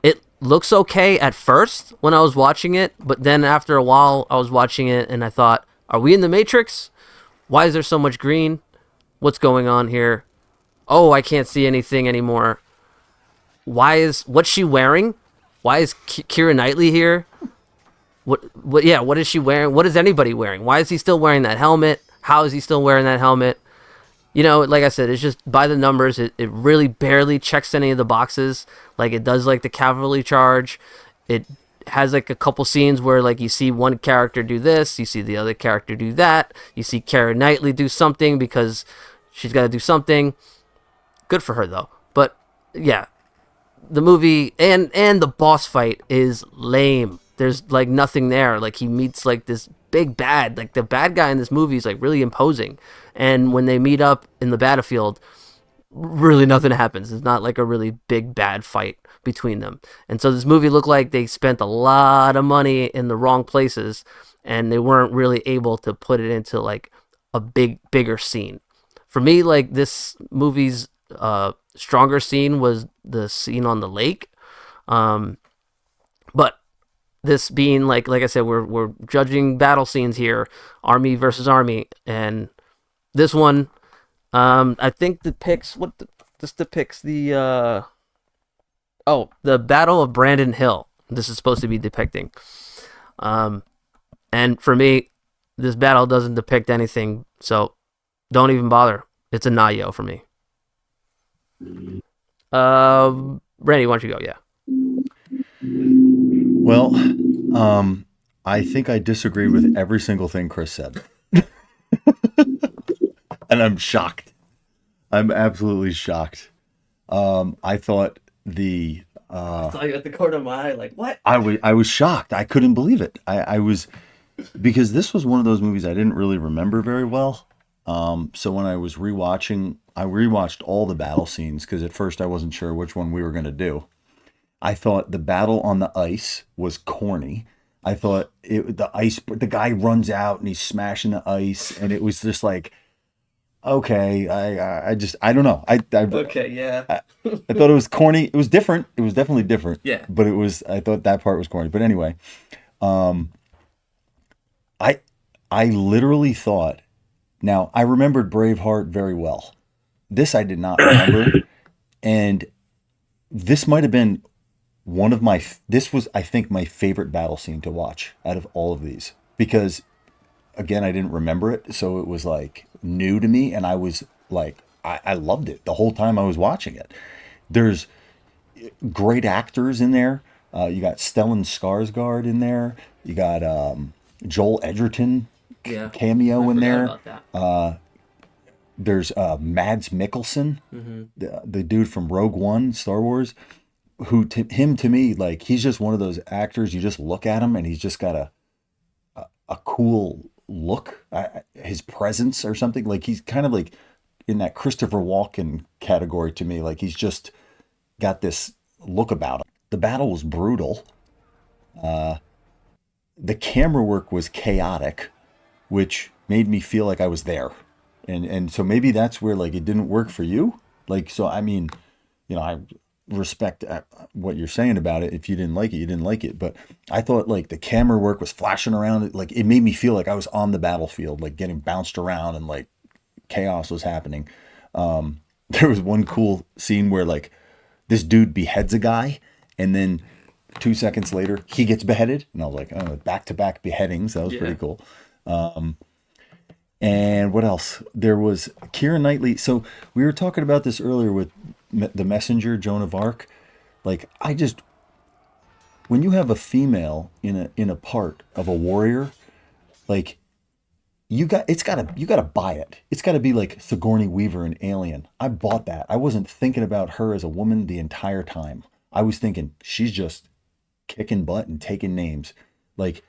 It looks okay at first when I was watching it, but then after a while I was watching it and I thought, are we in the Matrix? Why is there so much green? What's going on here? Oh, I can't see anything anymore. What's she wearing? Why is Keira Knightley here? What is she wearing? What is anybody wearing? Why is he still wearing that helmet? How is he still wearing that helmet? Like I said, it's just by the numbers. It really barely checks any of the boxes. Like it does like the cavalry charge. It has like a couple scenes where like you see one character do this, you see the other character do that, you see Keira Knightley do something because she's got to do something. Good for her though. But yeah, the movie and the boss fight is lame. There's like nothing there. Like he meets like this big bad. Like the bad guy in this movie is like really imposing. And when they meet up in the battlefield, really nothing happens. It's not like a really big bad fight between them. And so this movie looked like they spent a lot of money in the wrong places and they weren't really able to put it into like a bigger scene. For me, like this movie's stronger scene was the scene on the lake. But this being like I said, we're judging battle scenes here, army versus army, and this one, I think depicts the the Battle of Brandon Hill. This is supposed to be depicting, and for me, this battle doesn't depict anything, so don't even bother. It's a Nayo for me. Randy, why don't you go? Yeah. Well, I think I disagree with every single thing Chris said. And I'm shocked. I'm absolutely shocked. I thought I saw you at the corner of my eye, like, what? I was shocked. I couldn't believe it. I was, because this was one of those movies I didn't really remember very well. So when I was rewatching, I rewatched all the battle scenes because at first I wasn't sure which one we were going to do. I thought the battle on the ice was corny. I thought the guy runs out and he's smashing the ice, and it was just like, okay, I don't know. Okay, yeah. I thought it was corny. It was different. It was definitely different. Yeah. But I thought that part was corny. But anyway, I I literally thought, now I remembered Braveheart very well. This I did not remember. And this might have been this was, I think, my favorite battle scene to watch out of all of these. Because again, I didn't remember it. So it was like new to me. And I was like, I loved it the whole time I was watching it. There's great actors in there. You got Stellan Skarsgård in there. You got Joel Edgerton Yeah. cameo I in forgot there. about that. There's Mads Mikkelsen, Mm-hmm. the dude from Rogue One, Star Wars, who to me, like, he's just one of those actors. You just look at him and he's just got a cool look, his presence or something. Like, he's kind of like in that Christopher Walken category to me. Like, he's just got this look about him. The battle was brutal. The camera work was chaotic, which made me feel like I was there. And so maybe that's where, like, it didn't work for you. Like, so, I mean, I respect what you're saying about it. If you didn't like it, you didn't like it. But I thought, like, the camera work was flashing around. Like, it made me feel like I was on the battlefield, like getting bounced around and like chaos was happening. There was one cool scene where, like, this dude beheads a guy, and then 2 seconds later he gets beheaded, and I was like, oh, back-to-back beheadings. That was pretty cool. And what else? There was Keira Knightley. So we were talking about this earlier with the Messenger, Joan of Arc. Like, when you have a female in a part of a warrior, like, you gotta buy it. It's gotta be like Sigourney Weaver in Alien. I bought that. I wasn't thinking about her as a woman the entire time. I was thinking she's just kicking butt and taking names. Like,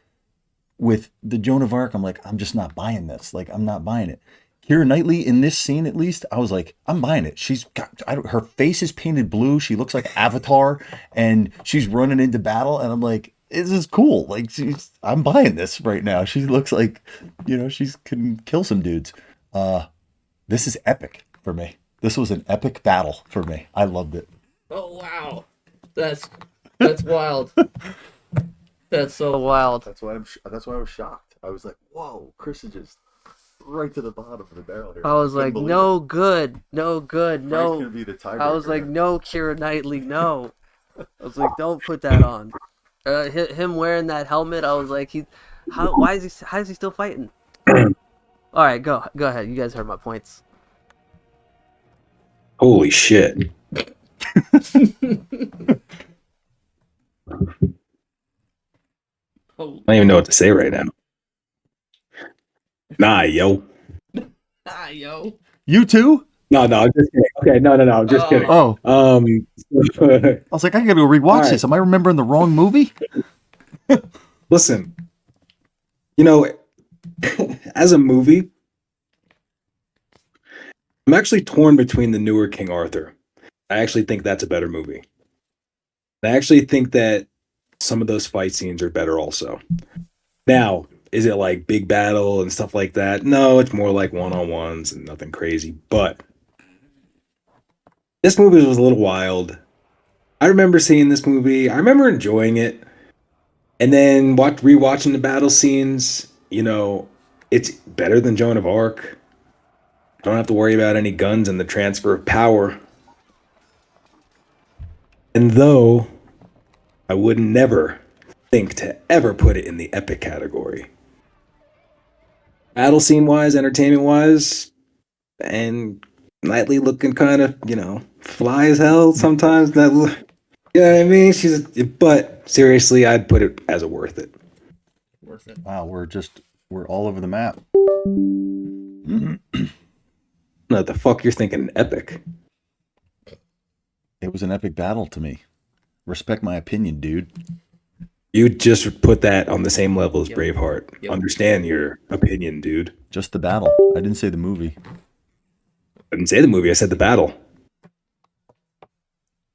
with the Joan of Arc, I'm like, I'm just not buying this. Like, I'm not buying it. Keira Knightley in this scene, at least, I was like, I'm buying it. Her face is painted blue. She looks like Avatar, and she's running into battle. And I'm like, this is cool. Like, I'm buying this right now. She looks like, she can kill some dudes. This is epic for me. This was an epic battle for me. I loved it. Oh wow, that's wild. That's so wild. That's why I was shocked. I was like, whoa, Chris is just right to the bottom of the barrel here. I was like, no good, no. Gonna be the tiebreaker. I was like, no, Keira Knightley, no. I was like, don't put that on. Him wearing that helmet, I was like, how is he still fighting? All right, go ahead. You guys heard my points. Holy shit. I don't even know what to say right now. Nah, yo. Ah, yo. You too? No, I'm just kidding. Okay, no, I'm just kidding. Oh, I I was like, I gotta go rewatch this. Am I remembering the wrong movie? Listen, as a movie, I'm actually torn between the newer King Arthur. I actually think that's a better movie. I actually think that some of those fight scenes are better also. Now, is it like big battle and stuff like that? No, it's more like one-on-ones and nothing crazy. But this movie was a little wild. I remember seeing this movie. I remember enjoying it. And then rewatching the battle scenes, it's better than Joan of Arc. Don't have to worry about any guns and the transfer of power. And though I would never think to ever put it in the epic category, battle scene wise, entertainment wise, and Knightley looking kind of, fly as hell sometimes. That, you know what I mean? But seriously, I'd put it as a worth it. Worth it. Wow, we're all over the map. What the fuck you're thinking epic? It was an epic battle to me. Respect my opinion, dude. You just put that on the same level as Yep. Braveheart. Yep. Understand your opinion, dude. Just the battle. I didn't say the movie. I didn't say the movie, I said the battle.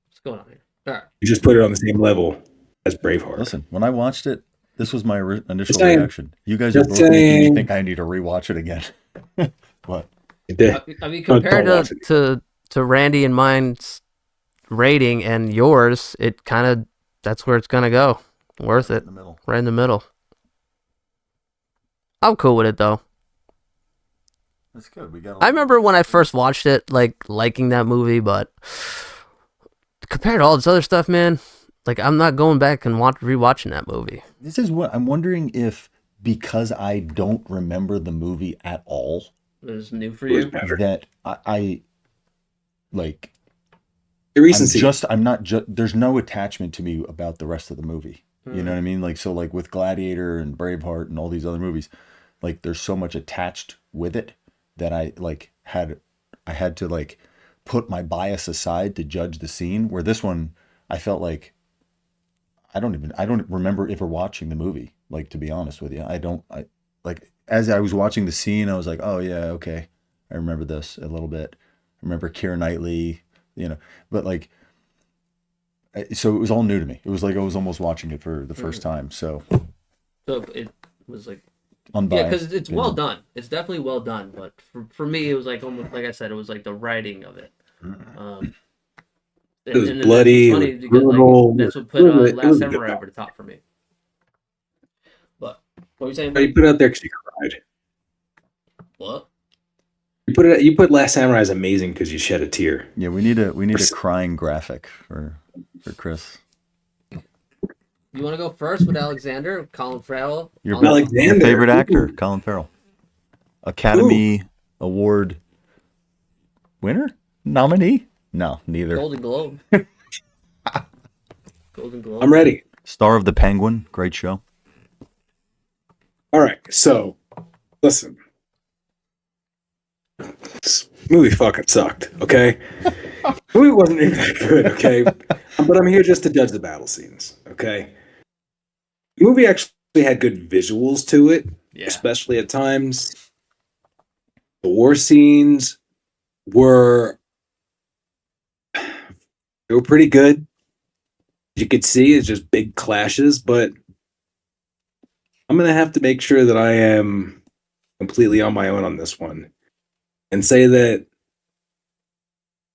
What's going on here? All right. You just put it on the same level as Braveheart. Listen, when I watched it, This was my initial Just saying. reaction. You guys are Just both making me saying. think I need to rewatch it again. What? I mean, compared Don't watch it. to Randy and mine's rating and yours, it kind of that's where it's gonna go. Worth it. In the middle. Right in the middle. I'm cool with it though. That's good. We got. I remember when I first watched it, like liking that movie, but compared to all this other stuff, man, like I'm not going back and rewatching that movie. This is what I'm wondering if because I don't remember the movie at all, It was new for It was you. better. that I like. The recency. I'm not just. There's no attachment to me about the rest of the movie. You know what I mean? Like so, like with Gladiator and Braveheart and all these other movies, like there's so much attached with it that I had to like put my bias aside to judge the scene. Where this one, I felt like I don't remember ever watching the movie. Like to be honest with you, I like as I was watching the scene, I was like, oh yeah, okay, I remember this a little bit. I remember Keira Knightley, but like. So it was all new to me. It was like I was almost watching it for the first time. So So it was like unbiased. yeah, because it's well done. It's definitely well done. But for me, it was like almost like I said, it was like the writing of it. It was and bloody, that's funny because brutal. like, that's what put It was Last a good Samurai film. over the top for me. But what were you saying? You put it out there because you cried. What? You put Last Samurai as amazing because you shed a tear. Yeah, we need a crying graphic for Chris. You want to go first with Alexander, Colin Farrell? Your Alexander. favorite actor, Ooh. Colin Farrell, Academy Award winner, nominee? No, neither. Golden Globe. Golden Globe. I'm ready. Star of the Penguin, great show. All right. So, listen. This movie fucking sucked, okay? Movie wasn't even that good, okay? But I'm here just to judge the battle scenes, okay? The movie actually had good visuals to it, especially at times. The war scenes were pretty good. You could see it's just big clashes, but I'm gonna have to make sure that I am completely on my own on this one. And say that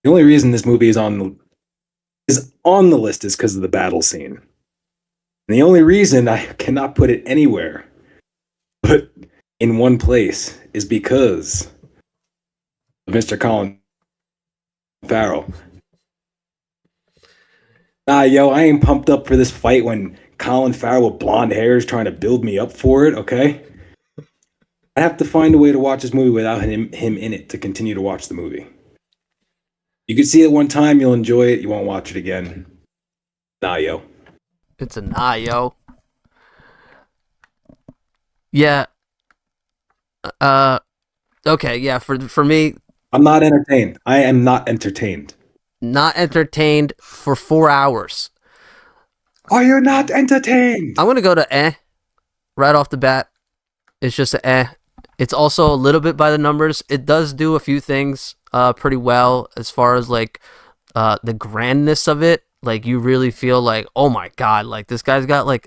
the only reason this movie is on the list is because of the battle scene. And the only reason I cannot put it anywhere but in one place is because of Mr. Colin Farrell. Nah, yo, I ain't pumped up for this fight when Colin Farrell with blonde hair is trying to build me up for it, okay? I have to find a way to watch this movie without him in it to continue to watch the movie. You can see it one time, you'll enjoy it, you won't watch it again. Nah, yo. It's a nah, yo. Yeah. Okay, yeah, for me, I'm not entertained. I am not entertained. not entertained for 4 hours. Are you not entertained? I'm gonna go to right off the bat. It's just a It's also a little bit by the numbers. It does do a few things pretty well as far as like the grandness of it. Like you really feel like, oh my god, like this guy's got like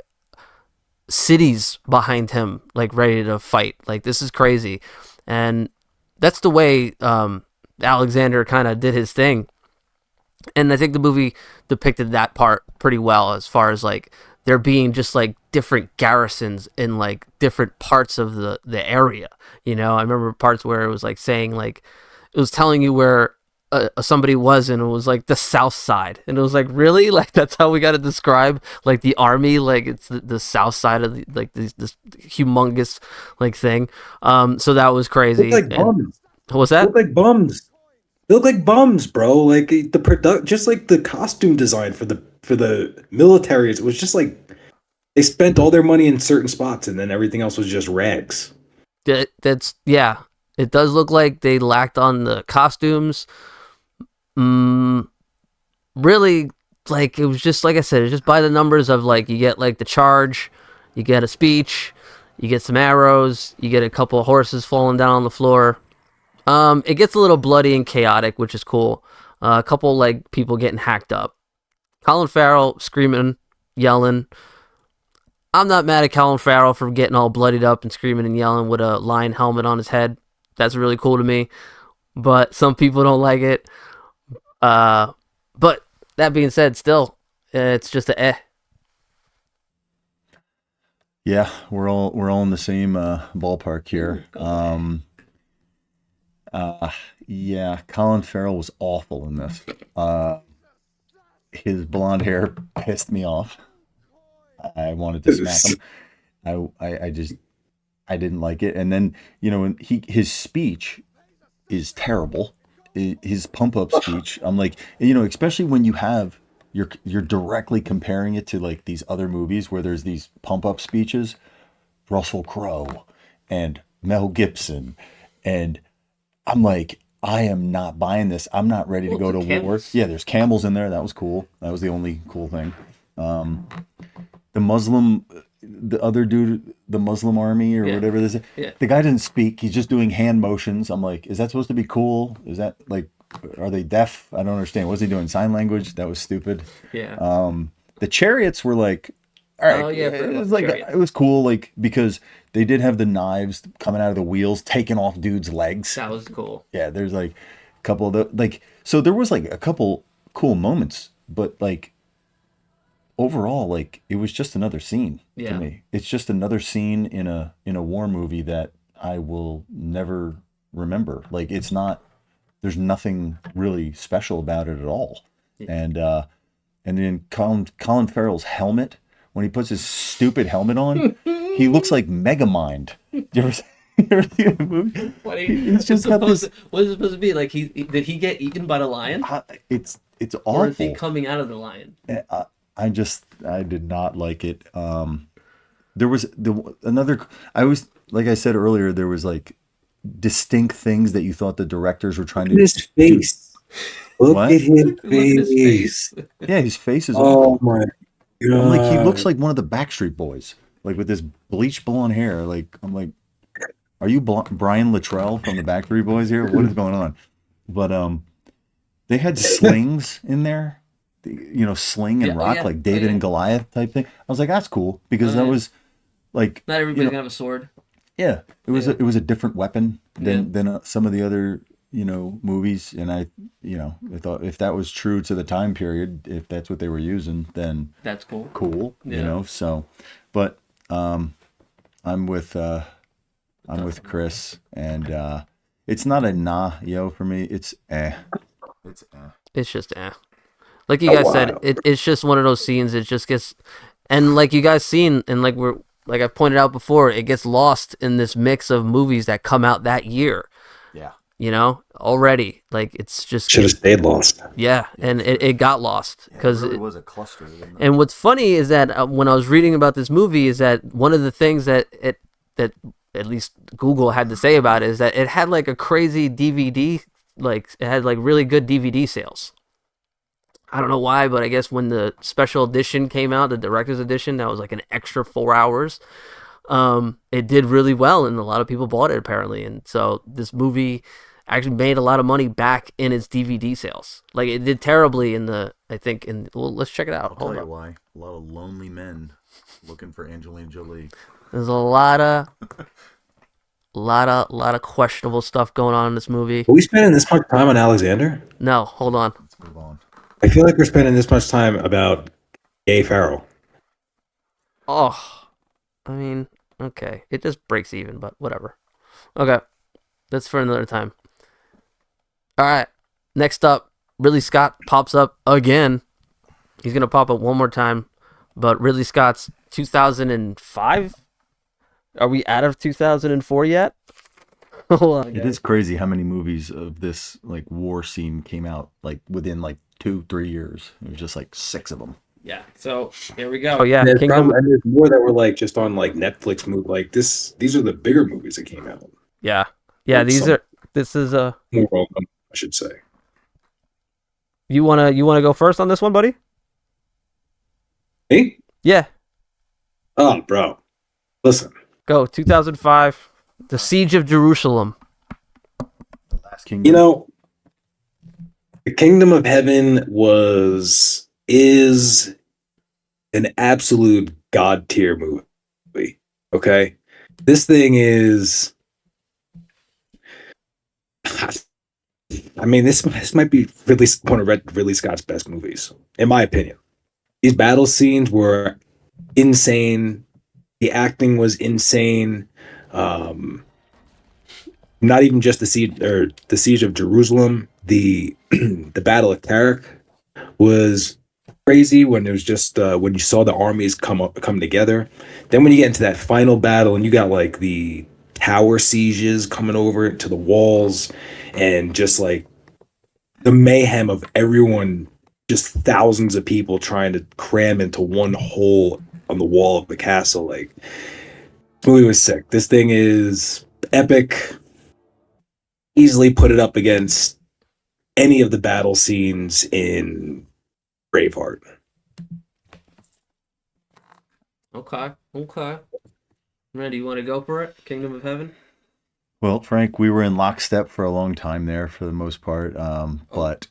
cities behind him, like ready to fight. Like this is crazy, and that's the way Alexander kind of did his thing. And I think the movie depicted that part pretty well as far as like there being just like different garrisons in like different parts of the area. You know, I remember parts where it was like saying like it was telling you where somebody was, and it was like the south side, and it was like, really, like that's how we got to describe like the army, like it's the south side of the, like this humongous like thing. So that was crazy. They look like bums. What was They that? look like bums. They look like bums, bro. Like just like the costume design for the military, it was just like they spent all their money in certain spots, and then everything else was just rags. That's yeah. It does look like they lacked on the costumes. Really, like it was just like I said, it's just by the numbers of like you get like the charge, you get a speech, you get some arrows, you get a couple of horses falling down on the floor. It gets a little bloody and chaotic, which is cool. A couple like people getting hacked up. Colin Farrell screaming, yelling. I'm not mad at Colin Farrell for getting all bloodied up and screaming and yelling with a lion helmet on his head. That's really cool to me. But some people don't like it. But that being said, still, it's just a eh. Yeah, we're all in the same ballpark here. Yeah, Colin Farrell was awful in this. His blonde hair pissed me off. I wanted to smack him. I just I didn't like it. And then when his speech is terrible. His pump up speech. I'm like, especially when you're directly comparing it to like these other movies where there's these pump up speeches, Russell Crowe and Mel Gibson, and I'm like, I am not buying this. I'm not ready to go to war. Camels. Yeah, there's camels in there. That was cool. That was the only cool thing. The other dude, the Muslim army or whatever this is. Yeah. The guy didn't speak. He's just doing hand motions. I'm like, is that supposed to be cool? Is that like, are they deaf? I don't understand. Was he doing sign language? That was stupid. Yeah. The chariots were like, all right. Oh, yeah, It was like, chariots. it was cool. Like, because they did have the knives coming out of the wheels, taking off dudes' legs. That was cool. Yeah. There's like a couple of so there was like a couple cool moments, but like, overall, like it was just another scene Yeah. to me. It's just another scene in a war movie that I will never remember. Like there's nothing really special about it at all. Yeah. And then Colin Farrell's helmet, when he puts his stupid helmet on, he looks like Megamind. You ever see that movie? He's just got this. What is it supposed to be? Like did he get eaten by the lion? It's Or is he awful. coming out of the lion? I did not like it. There was like I said earlier, there was like distinct things that you thought the directors were trying to His face. Look What? at his Look at his face. face. Yeah, his face is Oh awful. my god. I'm like, he looks like one of the Backstreet Boys, like with this bleached blonde hair. Like, I'm like, are you Brian Luttrell from the Backstreet Boys here? What is going on? But they had slings in there, sling and Yeah, oh, rock, yeah. like David Oh, yeah. and Goliath type thing. I was like, that's cool because Oh, that yeah. was like, Not everybody's gonna have a sword. yeah, it was Yeah. it was a different weapon than Yeah. some of the other movies, and I thought if that was true to the time period, if that's what they were using, then That's cool. cool, Yeah. So, but I'm with Chris, and it's not a nah yo for me. It's it's It's just like you guys said, it's just one of those scenes. It just gets, and like you guys seen, and like I've pointed out before, it gets lost in this mix of movies that come out that year. yeah. Already, like it's just should have stayed lost. yeah, and it got lost because it really was a cluster. and what's funny is that when I was reading about this movie, is that one of the things that at least Google had to say about it is that it had like a crazy DVD, like it had like really good DVD sales. I don't know why, but I guess when the special edition came out, the director's edition, that was like an extra 4 hours. It did really well, and a lot of people bought it apparently. And so this movie actually made a lot of money back in its DVD sales. Like it did terribly let's check it out. I'll tell Hold you on. why. A lot of lonely men looking for Angelina Jolie. There's a lot of questionable stuff going on in this movie. Are we spending this much time on Alexander? No, hold on. Let's move on. I feel like we're spending this much time about Gay Farrell. Oh, I mean, okay. It just breaks even, but whatever. Okay. That's for another time. All right. Next up, Ridley Scott pops up again. He's going to pop up one more time, but Ridley Scott's 2005? Are we out of 2004 yet? Hold on, It is crazy how many movies of this like war scene came out like within like 2-3 years. It was just like 6 of them. Yeah. So here we go. Oh yeah, There's, Kingdom. and there's more that were like just on like Netflix movie. Like this, these are the bigger movies that came out. Yeah. Yeah. Like These some- are. This is More well known, I should say. You wanna go first on this one, buddy? Hey, Yeah. oh, bro, listen. Go. 2005. The Siege of Jerusalem. The Last Kingdom. You know, the Kingdom of Heaven is an absolute god tier movie. Okay, this thing is. I mean, this might be one of Ridley Scott's best movies, in my opinion. These battle scenes were insane. The acting was insane. Um, Not even just the siege of Jerusalem. The the Battle of Tarik was crazy when it was just when you saw the armies come together. Then when you get into that final battle and you got like the tower sieges coming over to the walls and just like the mayhem of everyone, just thousands of people trying to cram into one hole on the wall of the castle. Like, this movie was sick. This thing is epic. Easily put it up against any of the battle scenes in Braveheart. Okay. Randy, you want to go for it? Kingdom of Heaven? Well, Frank, we were in lockstep for a long time there for the most part, but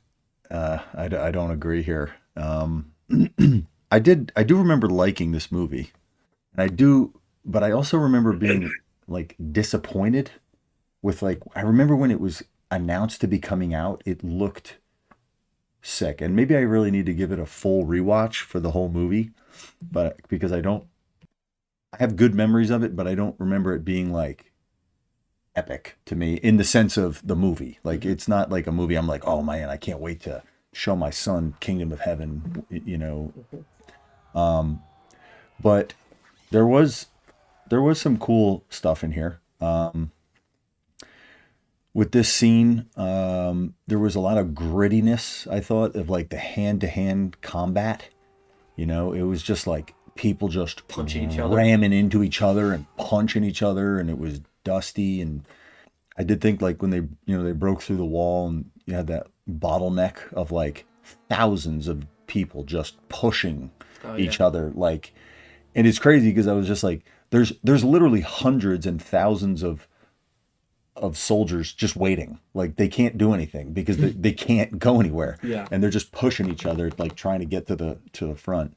I don't agree here. I do remember liking this movie, and but I also remember being like disappointed with like, I remember when it was announced to be coming out, it looked sick, and maybe I really need to give it a full rewatch for the whole movie, but because I have good memories of it, but I don't remember it being like epic to me in the sense of the movie. Like, it's not like a movie I'm like, oh man, I can't wait to show my son Kingdom of Heaven, you know. But there was some cool stuff in here. With this scene, there was a lot of grittiness, I thought, of like the hand-to-hand combat. You know, it was just like people just punching each other, ramming into each other and punching each other, and it was dusty. And I did think like when they broke through the wall and you had that bottleneck of like thousands of people just pushing each other, like, and it's crazy because I was just like, there's literally hundreds and thousands of soldiers just waiting, like they can't do anything because they can't go anywhere, and they're just pushing each other, like trying to get to the front.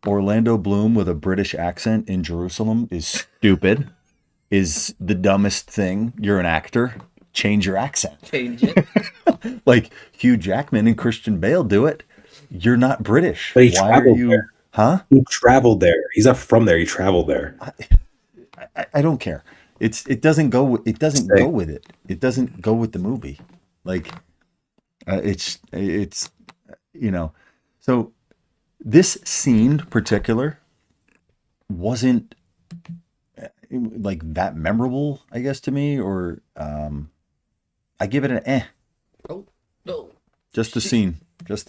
Orlando Bloom with a British accent in Jerusalem is stupid. Is the dumbest thing. You're an actor, change your accent. Change it. Like Hugh Jackman and Christian Bale do it. You're not British. But he traveled there. Huh? He traveled there. He's not from there. He traveled there. I don't care. It doesn't go. It doesn't go with it. It doesn't go with the movie. Like, it's you know. So this scene in particular wasn't like that memorable, I guess, to me, or I give it an eh. Oh no! Just the scene. When's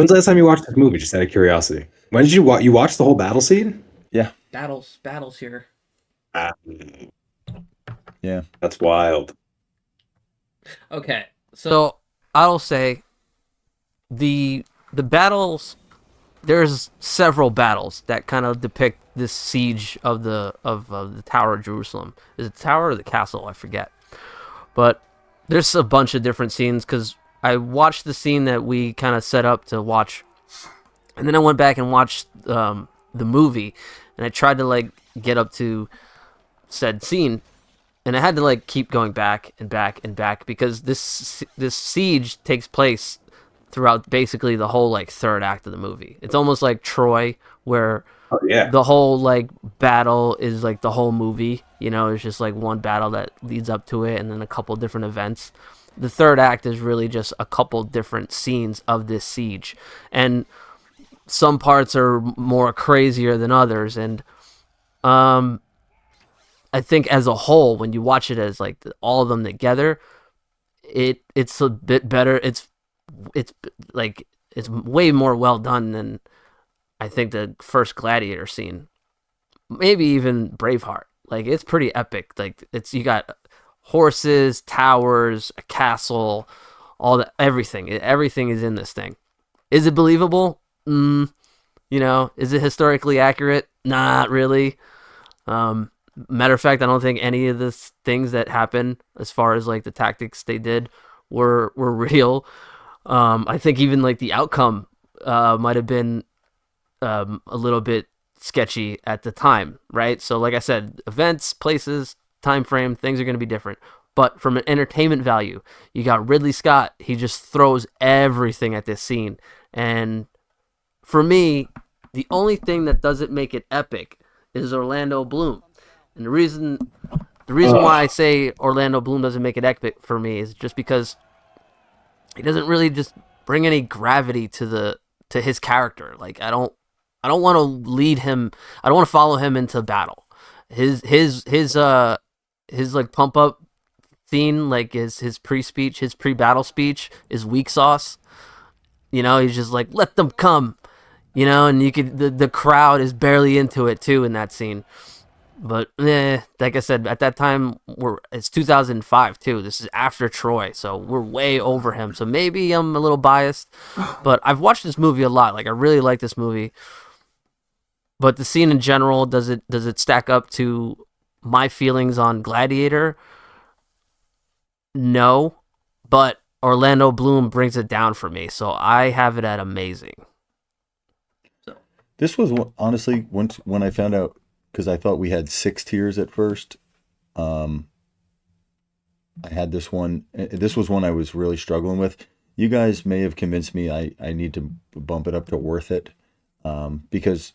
the last time you watched this movie? Just out of curiosity. When did you watch? You watched the whole battle scene? Yeah. Battles here. Yeah. That's wild. Okay, so I'll say the battles. There's several battles that kind of depict this siege of the Tower of Jerusalem. Is it the tower or the castle? I forget. But there's a bunch of different scenes because I watched the scene that we kind of set up to watch, and then I went back and watched the movie, and I tried to like get up to said scene, and I had to like keep going back and back and back because this siege takes place throughout basically the whole like third act of the movie. It's almost like Troy, where the whole like battle is like the whole movie. You know, it's just like one battle that leads up to it, and then a couple different events. The third act is really just a couple different scenes of this siege, and some parts are more crazier than others. And I think as a whole, when you watch it as like all of them together, it's a bit better. It's like it's way more well done than I think the first Gladiator scene, maybe even Braveheart. Like, it's pretty epic. Like, you got horses, towers, a castle, all that, everything is in this thing. Is it believable? You know, is it historically accurate? Not really. Matter of fact, I don't think any of the things that happened as far as like the tactics they did were real. I think even like the outcome might have been a little bit sketchy at the time, right? So like I said, events, places, time frame, things are going to be different. But from an entertainment value, you got Ridley Scott. He just throws everything at this scene. And for me, the only thing that doesn't make it epic is Orlando Bloom. And the reason why I say Orlando Bloom doesn't make it epic for me is just because he doesn't really just bring any gravity to his character. Like I don't want to lead him. I don't want to follow him into battle. His like pump up scene, like his pre-speech, his pre-battle speech is weak sauce. He's just like, let them come, and you could the crowd is barely into it too in that scene. But like I said, at that time it's 2005 too. This is after Troy, so we're way over him. So maybe I'm a little biased, but I've watched this movie a lot. Like I really like this movie. But the scene in general, does it stack up to my feelings on Gladiator? No, but Orlando Bloom brings it down for me, so I have it at amazing. So this was honestly when I found out, because I thought we had 6 tiers at first. I had this one. This was one I was really struggling with. You guys may have convinced me I need to bump it up to worth it, because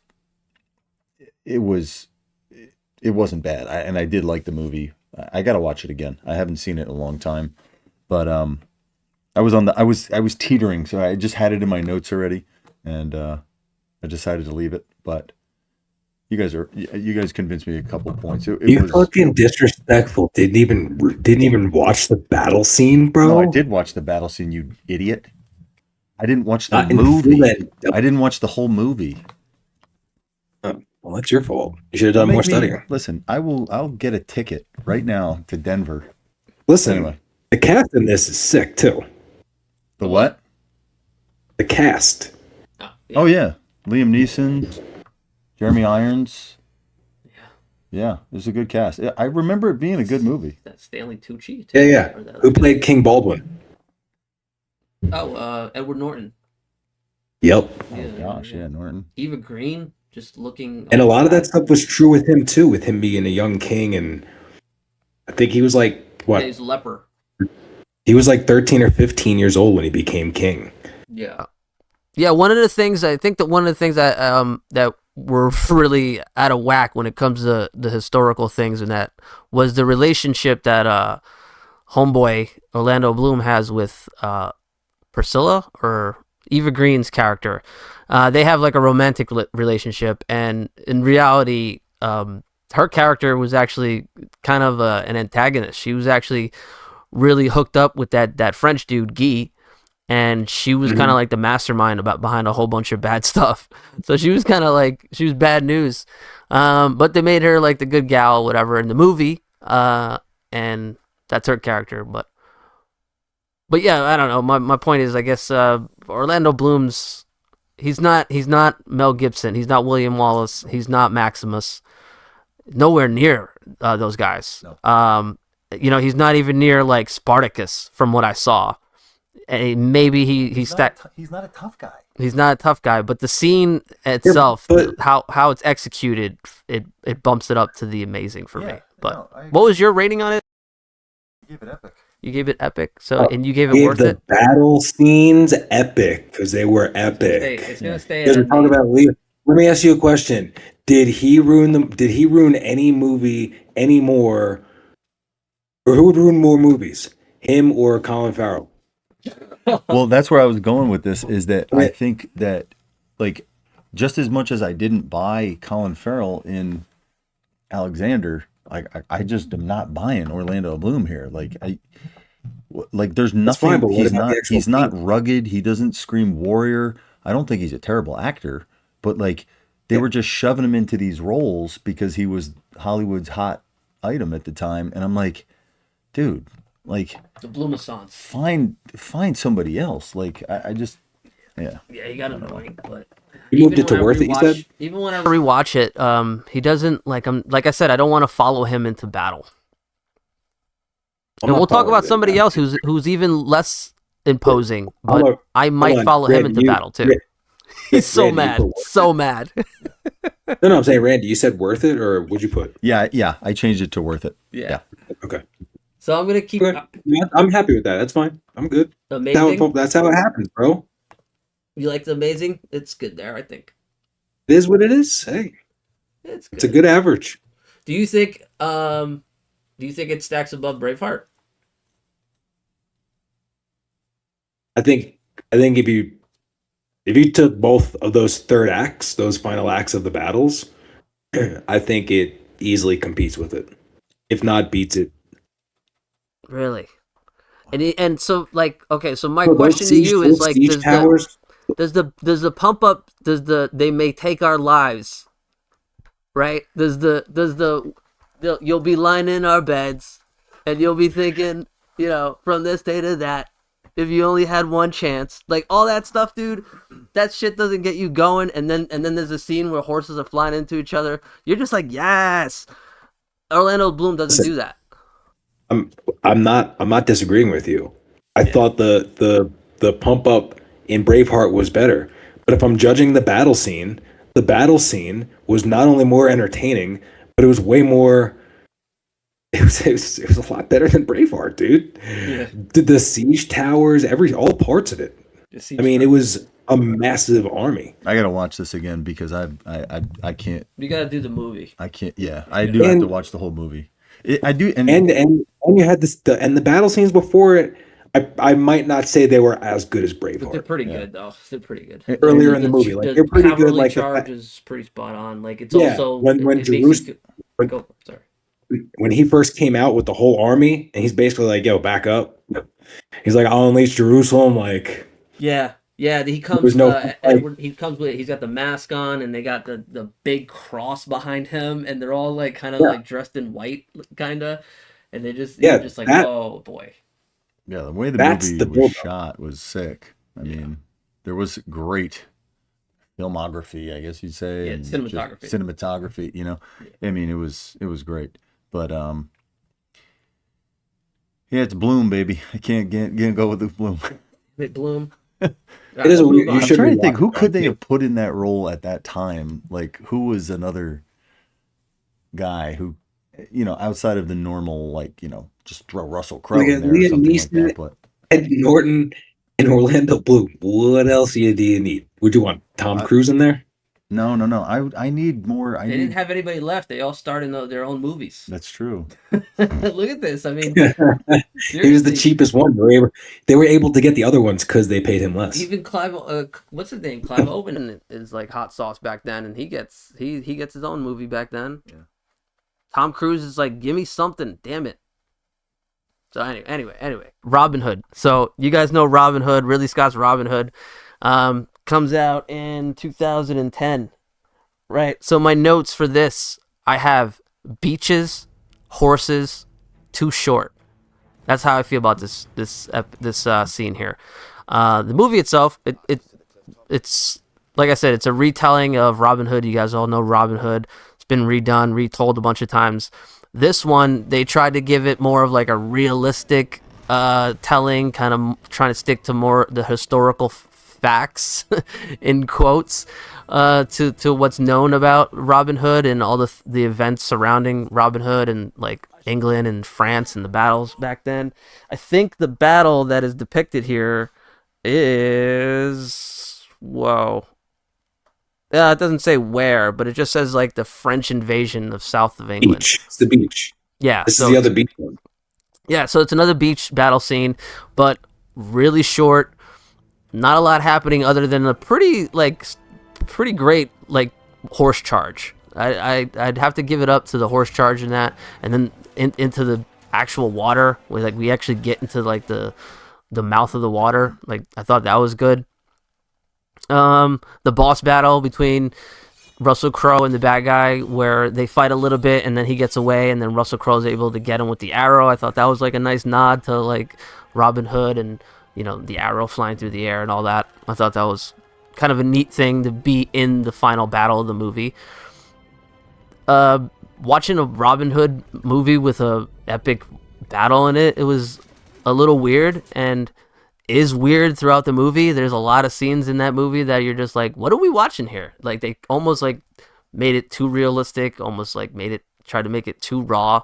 it wasn't bad, and I did like the movie. I gotta watch it again. I haven't seen it in a long time, but I was teetering, so I just had it in my notes already, and I decided to leave it. But you guys convinced me a couple points. You fucking disrespectful. Didn't even watch the battle scene, bro. No, I did watch the battle scene. You idiot! I didn't watch the movie. I didn't watch the whole movie. Well, that's your fault. You should have done more studying. Listen, I'll get a ticket right now to Denver. Listen, anyway. The cast in this is sick too. The what? The cast. Oh yeah, Liam Neeson, Jeremy Irons. Yeah, it was a good cast. I remember it being a good movie. That's Stanley Tucci. Yeah. Who played King Baldwin? Oh, Edward Norton. Yep. Oh gosh, yeah, Norton. Eva Green. Just looking, and a lot of that stuff was true with him too, with him being a young king, and I think he was like what? He's a leper. He was like 13 or 15 years old when he became king. Yeah. One of the things that were really out of whack when it comes to the historical things, and that was the relationship that homeboy Orlando Bloom has with Priscilla, or Eva Green's character. They have like a romantic relationship, and in reality, her character was actually kind of an antagonist. She was actually really hooked up with that French dude Guy, and she was kind of like the mastermind behind a whole bunch of bad stuff. So she was kind of like, she was bad news, but they made her like the good gal, whatever, in the movie, and that's her character. But yeah, I don't know. My point is, I guess Orlando Bloom's. He's not Mel Gibson. He's not William Wallace. He's not Maximus. Nowhere near those guys. No. He's not even near like Spartacus from what I saw. And maybe he's not a tough guy. He's not a tough guy, but the scene itself, how it's executed, it bumps it up to the amazing for me. But what was your rating on it? I gave it epic. You gave it epic, and you gave it worth it. The battle scenes epic because they were epic. It's gonna stay. Because we're talking about Leo. Let me ask you a question: Did he ruin any movie anymore, or who would ruin more movies, him or Colin Farrell? Well, that's where I was going with this. Is that I think that, like, just as much as I didn't buy Colin Farrell in Alexander. I just am not buying Orlando Bloom here. There's nothing. Fine, he's not rugged. He doesn't scream warrior. I don't think he's a terrible actor, but they were just shoving him into these roles because he was Hollywood's hot item at the time. And I'm like, dude, the Bloomissance. Find somebody else. I just, yeah. Yeah, you got annoying, but. You moved it to worth it, you said? Even when I rewatch it, he doesn't, like I said, I don't want to follow him into battle. And we'll talk about somebody else who's even less imposing, but I might follow him into battle too. He's so Randy, you mad, put so mad. no, I'm saying Randy. You said worth it, or would you put? Yeah, I changed it to worth it. Yeah. Okay. So I'm gonna keep Okay. Yeah, I'm happy with that. That's fine. I'm good. amazing. That's how it happens, bro. You liked amazing? It's good there, I think. It is what it is. Hey, It's it's a good average. Do you think it stacks above Braveheart? I think if you took both of those third acts, those final acts of the battles, I think it easily competes with it. If not, beats it. Really? And so like okay, so my Bro, question to you is like siege towers. does the pump up they may take our lives, right? You'll be lying in our beds and you'll be thinking, from this day to that, if you only had one chance, like all that stuff, dude, that shit doesn't get you going. And then there's a scene where horses are flying into each other. You're just like, yes. Orlando Bloom doesn't do that. I'm not disagreeing with you. I thought the pump up in Braveheart was better. But if I'm judging the battle scene was not only more entertaining, but it was way more. It was a lot better than Braveheart, dude. Yeah. The siege towers, all parts of it. I mean, it was a massive army. I gotta watch this again because I can't. You gotta do the movie. I can't. Yeah, I do have to watch the whole movie. I do, and you had the battle scenes before it. I might not say they were as good as Braveheart. But they're pretty good though. They're pretty good. Earlier in the movie, like they're pretty good. Like charge is pretty spot on. Like it's yeah, also when Jerusalem. Sorry. When he first came out with the whole army, and he's basically like, "Yo, back up." He's like, "I'll unleash Jerusalem." Like, yeah. He comes. He's got the mask on, and they got the big cross behind him, and they're all like kind of like dressed in white, kind of, and you're just like, oh boy. Yeah, the way the movie was shot was sick. I mean, there was great filmography, I guess you'd say. Yeah, and cinematography. I mean, it was great. But yeah, it's Bloom, baby. I can't go with the Bloom. Bloom. It is. I'm trying to think, who could they have put in that role at that time? Like, who was another guy who, outside of the normal, like, just throw Russell Crowe in there or something like that. But Ed Norton and Orlando Bloom. What else do you need? Would you want Tom Cruise in there? No. I need more. They didn't have anybody left. They all starred in their own movies. That's true. Look at this. I mean, he was the cheapest one. They were able to get the other ones because they paid him less. Even Clive, what's his name? Clive Owen is like hot sauce back then, and he gets his own movie back then. Yeah. Tom Cruise is like, give me something, damn it. So anyway, Robin Hood. So you guys know Robin Hood, Ridley Scott's Robin Hood, comes out in 2010, right? So my notes for this, I have beaches, horses, too short. That's how I feel about this scene here. The movie itself, it's like I said, it's a retelling of Robin Hood. You guys all know Robin Hood. It's been redone, retold a bunch of times. This one, they tried to give it more of like a realistic telling, kind of trying to stick to more the historical facts in quotes to what's known about Robin Hood and all the events surrounding Robin Hood and like England and France and the battles back then. I think the battle that is depicted here is it doesn't say where, but it just says like the French invasion of south of England. It's the beach. Yeah. This is the other beach one. Yeah, so it's another beach battle scene, but really short. Not a lot happening other than a pretty great like horse charge. I'd have to give it up to the horse charge in that, and then into the actual water where like we actually get into like the mouth of the water. Like I thought that was good. The boss battle between Russell Crowe and the bad guy where they fight a little bit and then he gets away and then Russell Crowe's able to get him with the arrow. I thought that was like a nice nod to like Robin Hood and the arrow flying through the air and all that. I thought that was kind of a neat thing to be in the final battle of the movie. Watching a Robin Hood movie with a epic battle in it, it was a little weird, and is weird throughout the movie. There's a lot of scenes in that movie that you're just like, what are we watching here? Like they almost like made it too realistic, almost like tried to make it too raw.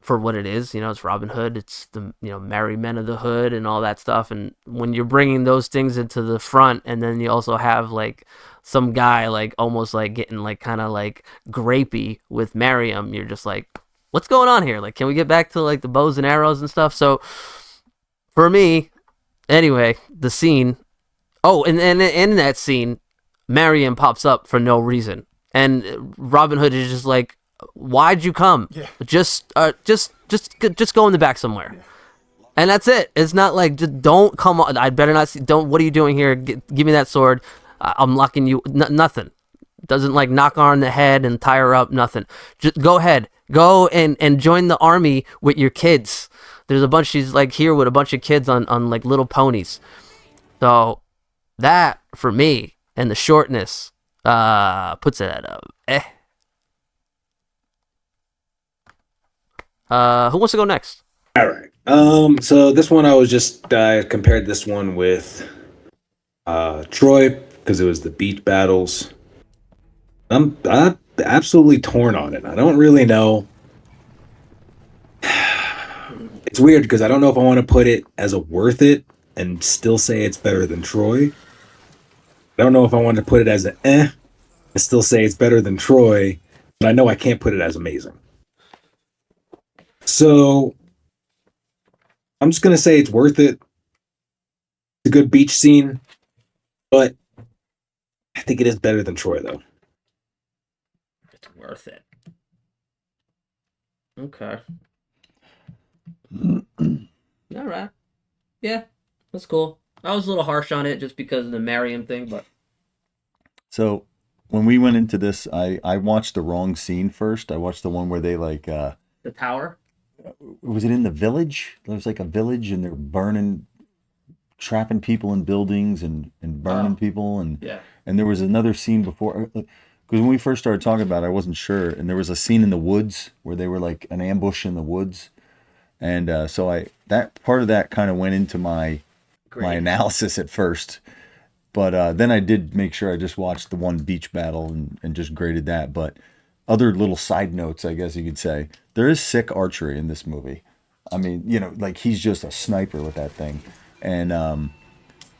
For what it is, it's Robin Hood. It's the merry men of the hood and all that stuff. And when you're bringing those things into the front, and then you also have like some guy like almost like getting like kind of like grapey with Mariam, you're just like, what's going on here? Like, can we get back to like the bows and arrows and stuff? So for me, anyway, the scene. Oh, and in that scene, Mariam pops up for no reason, and Robin Hood is just like, why'd you come? Yeah. Just go in the back somewhere. Yeah. And that's it. It's not like, just don't come on. I better not see. Don't. What are you doing here? Give me that sword. I'm locking you. Nothing. Doesn't like knock her on the head and tie her up. Nothing. Just go ahead. Go and join the army with your kids. There's a bunch. She's like here with a bunch of kids on like little ponies. So that for me and the shortness puts it at a Who wants to go next? All right. So this one I was just compared this one with Troy because it was the beach battles. I'm absolutely torn on it. I don't really know. It's weird because I don't know if I want to put it as a worth it and still say it's better than Troy. I don't know if I want to put it as an and still say it's better than Troy, but I know I can't put it as amazing. So I'm just going to say it's worth it. It's a good beach scene, but I think it is better than Troy, though. It's worth it. Okay. All right. Yeah, that's cool. I was a little harsh on it just because of the Mariam thing, but... So when we went into this, I watched the wrong scene first. I watched the one where they like... the tower? Was it in the village? There was like a village and they're burning, trapping people in buildings and burning people. And there was another scene before, because when we first started talking about it, I wasn't sure. And there was a scene in the woods where they were like an ambush in the woods. And so that part of that kind of went into my analysis at first. But then I did make sure I just watched the one beach battle and just graded that. But other little side notes, I guess you could say. There is sick archery in this movie. I mean, like he's just a sniper with that thing. And,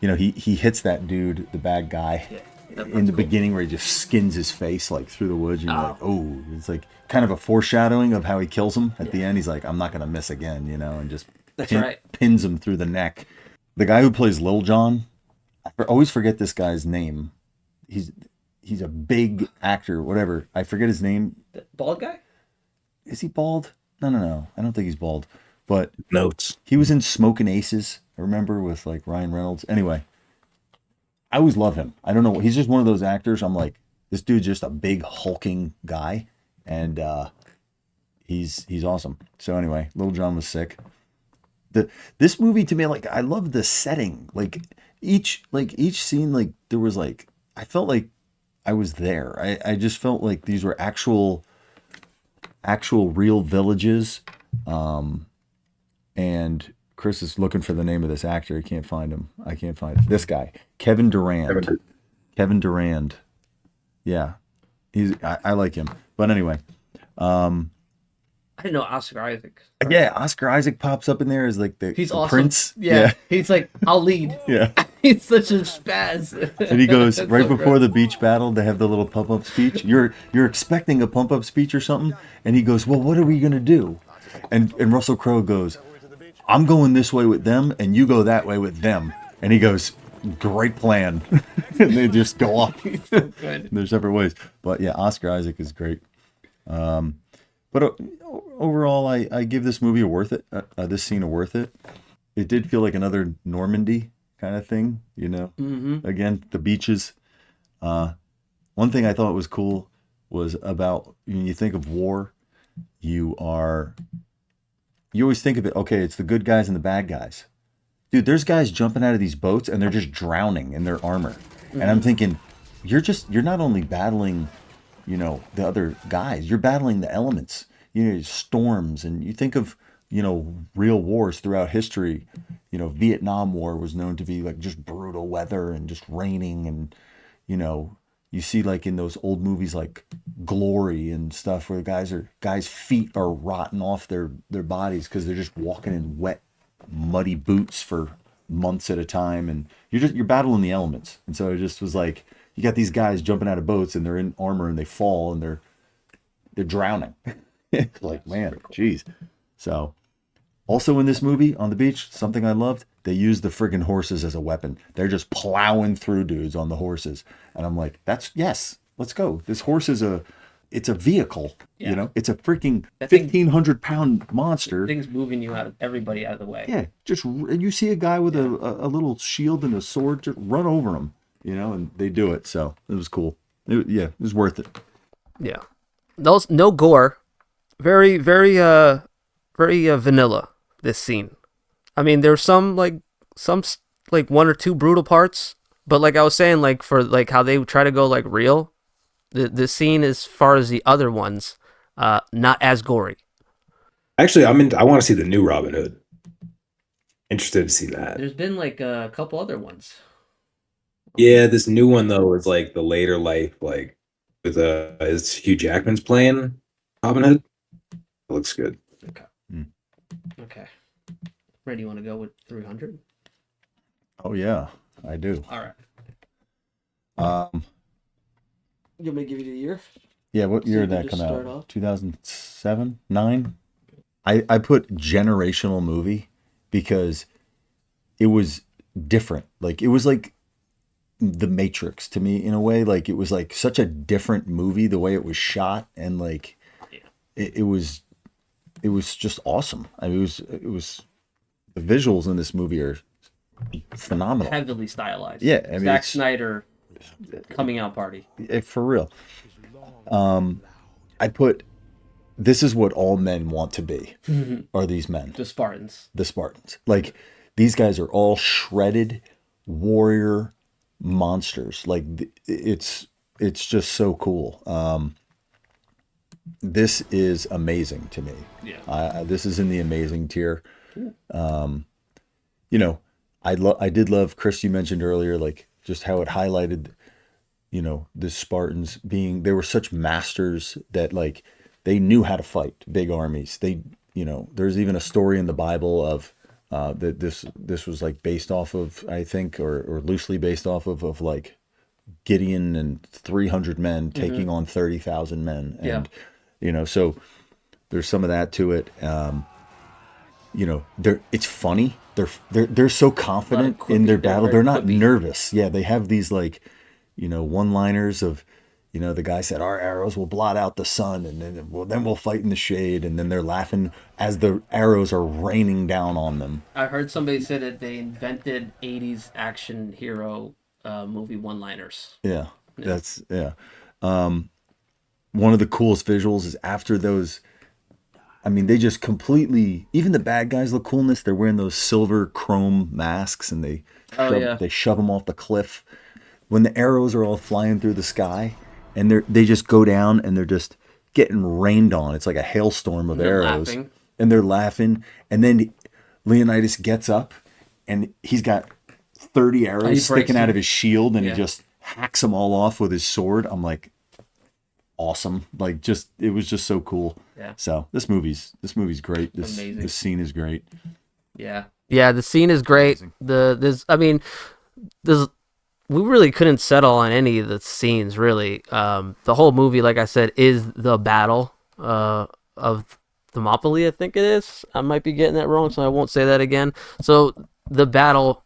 he hits that dude, the bad guy, in the beginning where he just skins his face like through the woods. And you're like, oh, it's like kind of a foreshadowing of how he kills him. At the end, he's like, I'm not going to miss again, and just pins him through the neck. The guy who plays Lil Jon, I always forget this guy's name. He's a big actor, whatever. I forget his name. The bald guy? Is he bald? No. I don't think he's bald. But notes. He was in Smokin' Aces, I remember, with like Ryan Reynolds. Anyway, I always love him. I don't know. He's just one of those actors. I'm like, this dude's just a big hulking guy. And he's awesome. So anyway, Lil Jon was sick. This movie to me, like, I love the setting. Like each scene, like there was like, I felt like I was there. I just felt like these were actual real villages. And Chris is looking for the name of this actor. I can't find him. This guy, Kevin Durand. Kevin Durand. Yeah. I like him. But anyway, I didn't know Oscar Isaac. Yeah, Oscar Isaac pops up in there as like the awesome. prince. Yeah. He's like, I'll lead. Yeah. He's such a spaz. And he goes right before the beach battle. They have the little pump-up speech. You're expecting a pump-up speech or something, and he goes, "Well, what are we gonna do?" And Russell Crowe goes, "I'm going this way with them, and you go that way with them." And he goes, "Great plan." And they just go off their separate ways. But yeah, Oscar Isaac is great. But overall, I give this movie this scene a worth it. It did feel like another Normandy kind of thing, Mm-hmm. Again, the beaches. One thing I thought was cool was about when you think of war, you always think of it, okay, it's the good guys and the bad guys. Dude, there's guys jumping out of these boats and they're just drowning in their armor. Mm-hmm. And I'm thinking, you're not only battling, the other guys, you're battling the elements, storms. And you think of real wars throughout history. Vietnam War was known to be like just brutal weather and just raining, and you see like in those old movies like Glory and stuff where guys' feet are rotting off their bodies because they're just walking in wet, muddy boots for months at a time, and you're battling the elements. And so it just was like you got these guys jumping out of boats and they're in armor and they fall and they're drowning. Like, man, jeez. So also in this movie on the beach, something I loved, they used the friggin' horses as a weapon. They're just plowing through dudes on the horses. And I'm like, yes, let's go. This horse is it's a vehicle, it's a freaking 1,500-pound monster. Thing's moving everybody out of the way. Yeah, just you see a guy with a little shield and a sword, just run over him, and they do it. So it was cool. It was worth it. Yeah, no gore, very very very vanilla. This scene, I mean, there's some one or two brutal parts, but like I was saying, like for like how they try to go like real. The scene, as far as the other ones, not as gory. Actually, I want to see the new Robin Hood. Interested to see that. There's been like a couple other ones. Yeah, this new one though is like the later life, like with is Hugh Jackman's playing Robin Hood. It looks good. Okay. Okay. Ready? You want to go with 300? Oh yeah, I do. All right. You want me to give you the year? Yeah, what year did that come out? 2007, 9. I put generational movie because it was different. Like it was like The Matrix to me in a way. Like it was like such a different movie the way it was shot, and like it was just awesome. I mean, it was the visuals in this movie are phenomenal. Heavily stylized. Yeah, I mean, Zack Snyder coming out party. For real. I put, this is what all men want to be, are these men. The Spartans. Like, these guys are all shredded warrior monsters. Like, it's just so cool. This is amazing to me. Yeah. This is in the amazing tier. I did love, Chris, you mentioned earlier, like, just how it highlighted, the Spartans they were such masters that like they knew how to fight big armies. There's even a story in the Bible of that this was like based off of, I think, or loosely based off of like Gideon and 300 men taking on 30,000 men. And, so there's some of that to it. It's funny. They're so confident in their battle. They're not nervous. Yeah, they have these like, one-liners of, the guy said our arrows will blot out the sun, and then we'll fight in the shade, and then they're laughing as the arrows are raining down on them. I heard somebody say that they invented 80s action hero movie one-liners. Yeah. That's one of the coolest visuals is after those. I mean, they just completely, even the bad guys look coolness. They're wearing those silver chrome masks, and they shove them off the cliff. When the arrows are all flying through the sky, and they just go down, and they're just getting rained on. It's like a hailstorm of arrows. Laughing. And they're laughing. And then Leonidas gets up, and he's got 30 arrows sticking out of his shield, and he just hacks them all off with his sword. I'm like, awesome. Like, it was just so cool. Yeah. So this movie's great. This scene is great. Yeah. Yeah, the scene is great. We really couldn't settle on any of the scenes, really. The whole movie, like I said, is the battle of Thermopylae, I think it is. I might be getting that wrong, so I won't say that again. So the battle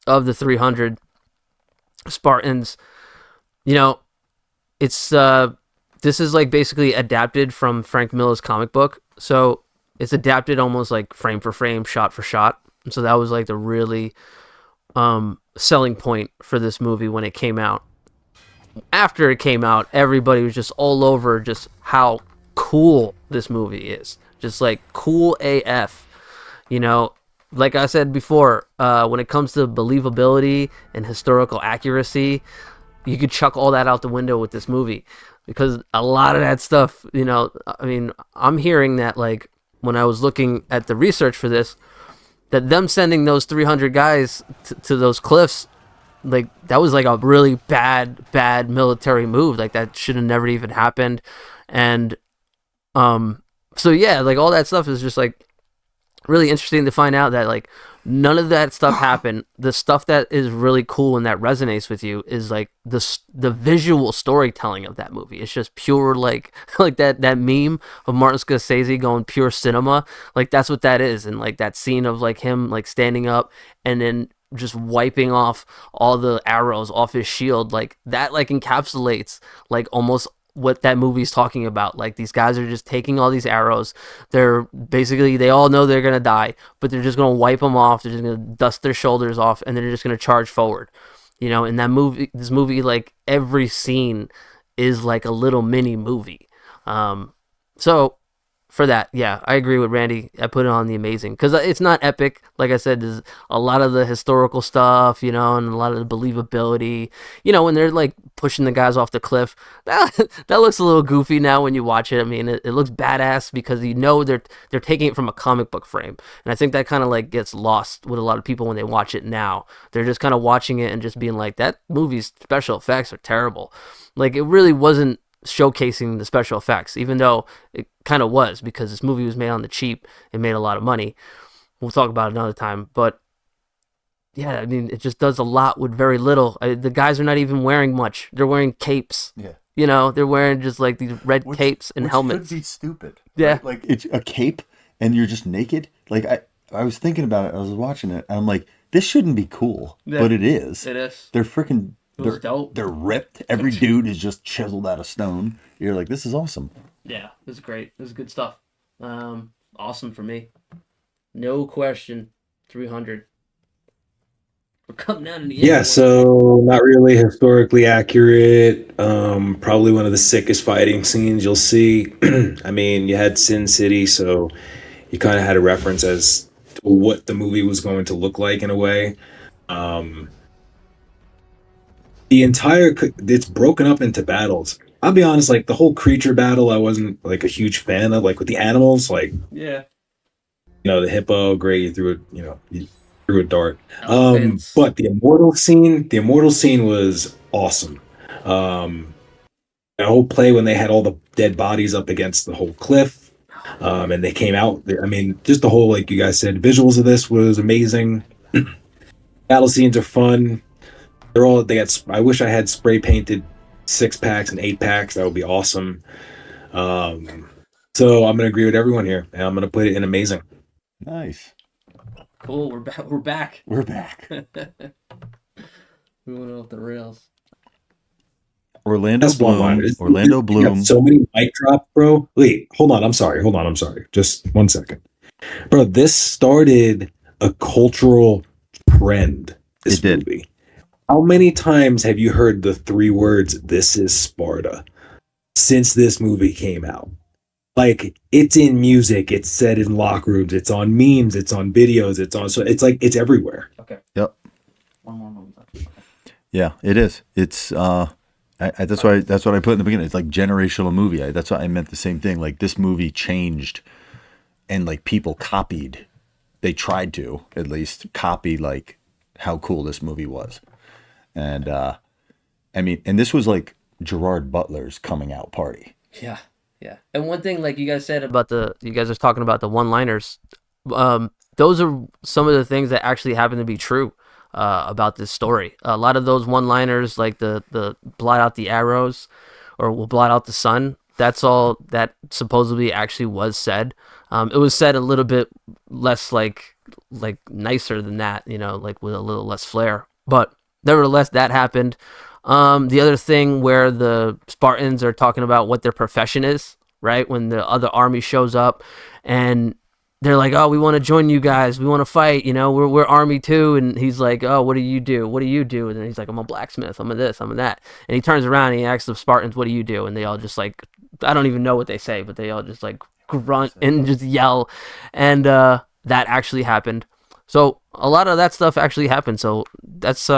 of the 300 Spartans, it's this is like basically adapted from Frank Miller's comic book. So it's adapted almost like frame for frame, shot for shot. And so that was like the really selling point for this movie when it came out. After it came out, everybody was just all over just how cool this movie is. Just like cool AF. Like I said before, when it comes to believability and historical accuracy, you could chuck all that out the window with this movie. Because a lot of that stuff, I'm hearing that like when I was looking at the research for this, that them sending those 300 guys to those cliffs, like that was like a really bad military move. Like that should have never even happened. And so yeah, like all that stuff is just like really interesting to find out that like none of that stuff happened. The stuff that is really cool and that resonates with you is like the visual storytelling of that movie. It's just pure like like that meme of Martin Scorsese going pure cinema. Like that's what that is. And like that scene of like him like standing up and then just wiping off all the arrows off his shield, like that like encapsulates like almost what that movie's talking about. Like these guys are just taking all these arrows. They're basically, they all know they're gonna die, but they're just gonna wipe them off. They're just gonna dust their shoulders off, and they're just gonna charge forward. You know, in that movie, this movie, like every scene is like a little mini movie. So for that, yeah, I agree with Randy. I put it on the amazing because it's not epic. Like I said, there's a lot of the historical stuff, you know, and a lot of the believability. You know, when they're like pushing the guys off the cliff, that looks a little goofy now when you watch it. I mean, it looks badass because you know they're taking it from a comic book frame, and I think that kind of like gets lost with a lot of people when they watch it now. They're just kind of watching it and just being like, that movie's special effects are terrible. Like it really wasn't showcasing the special effects, even though it kind of was, because this movie was made on the cheap. It made a lot of money. We'll talk about it another time. But yeah, I mean, it just does a lot with very little. The guys are not even wearing much. They're wearing capes. Yeah. You know, they're wearing just like these red capes and helmets. Which should be stupid. Yeah. Right? Like it's a cape and you're just naked. Like I was thinking about it. I was watching it and I'm like, this shouldn't be cool, but it is. It is. They're freaking. Dope. They're ripped. Every dude is just chiseled out of stone. You're like, this is awesome. Yeah, this is great. This is good stuff. Awesome for me. No question. 300. We're coming down to the end. Yeah, so not really historically accurate. Probably one of the sickest fighting scenes you'll see. I mean, you had Sin City, so you kind of had a reference as to what the movie was going to look like in a way. It's broken up into battles. I'll be honest, like the whole creature battle, I wasn't like a huge fan of. Like with the animals, like Yeah. you know, the hippo, great, you threw a dart. Elephants. But the immortal scene was awesome. That whole play when they had all the dead bodies up against the whole cliff, and they came out. I mean, just the whole, like you guys said, visuals of this was amazing. Battle scenes are fun. I wish I had spray painted 6-packs and 8-packs. That would be awesome. So I'm gonna agree with everyone here, and I'm gonna put it in amazing. Nice. Cool. We're back. We're back. We're back. We went off the rails. Orlando That's Bloom. one-liners. Orlando You Bloom. got so many mic drops, bro. Wait, hold on. I'm sorry. Just 1 second, bro. This started a cultural trend. This It did. movie. How many times have you heard the 3 words "This is Sparta" since this movie came out? Like, it's in music, it's said in locker rooms, it's on memes, it's on videos, it's like it's everywhere. Okay. Yep. One more moment. Yeah, it is. It's that's what I put in the beginning. It's like generational movie. That's why I meant the same thing. Like this movie changed, and like people copied. They tried to at least copy like how cool this movie was, and I mean, and this was like Gerard Butler's coming out party. Yeah. Yeah. And one thing, like you guys said about you guys are talking about the one-liners. Those are some of the things that actually happen to be true about this story. A lot of those one-liners, like the blot out the arrows or we'll blot out the sun, that's all that supposedly actually was said. It was said a little bit less like nicer than that, you know, like with a little less flair. But nevertheless, that happened. The other thing where the Spartans are talking about what their profession is, right? When the other army shows up and they're like, oh, we want to join you guys. We want to fight. You know, we're army too. And he's like, oh, what do you do? What do you do? And then he's like, I'm a blacksmith. I'm a this, I'm a that. And he turns around and he asks the Spartans, what do you do? And they all just like, I don't even know what they say, but they all just like grunt and just yell. And that actually happened. So a lot of that stuff actually happened. So that's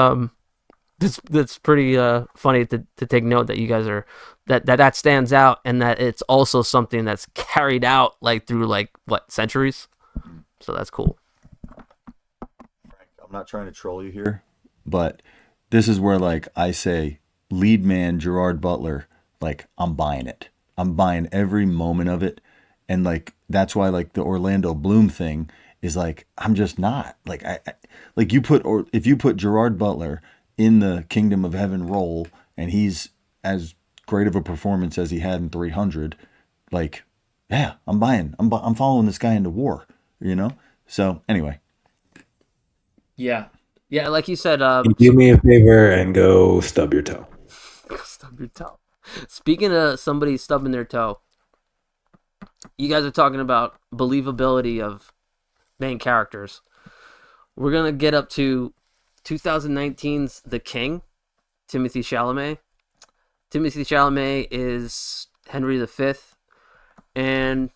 that's pretty funny to take note that you guys are that stands out, and that it's also something that's carried out like through like what centuries. So that's cool. Frank, I'm not trying to troll you here, but this is where like I say lead man Gerard Butler, like I'm buying it. I'm buying every moment of it. And like that's why like the Orlando Bloom thing is like I'm just not. Like I like you put or if you put Gerard Butler in the Kingdom of Heaven role and he's as great of a performance as he had in 300, like yeah, I'm buying. I'm following this guy into war, you know? So, anyway, Yeah. Yeah, like you said, Do me a favor and go stub your toe. stub your toe. Speaking of somebody stubbing their toe, you guys are talking about believability of main characters. We're gonna get up to 2019's The King, Timothy Chalamet. Timothy Chalamet is Henry V, and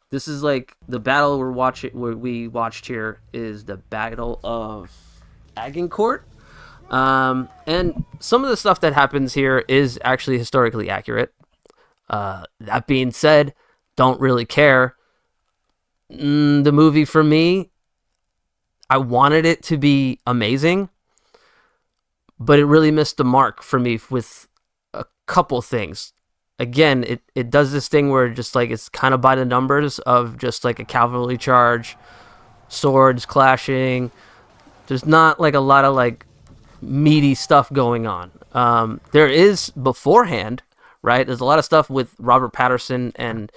this is like the battle we watched here is the Battle of Agincourt. And some of the stuff that happens here is actually historically accurate. That being said, don't really care. The movie for me, I wanted it to be amazing, but it really missed the mark for me with a couple things. Again, it does this thing where just like it's kind of by the numbers of just like a cavalry charge, swords clashing. There's not like a lot of like meaty stuff going on. There is beforehand, right? There's a lot of stuff with Robert Pattinson and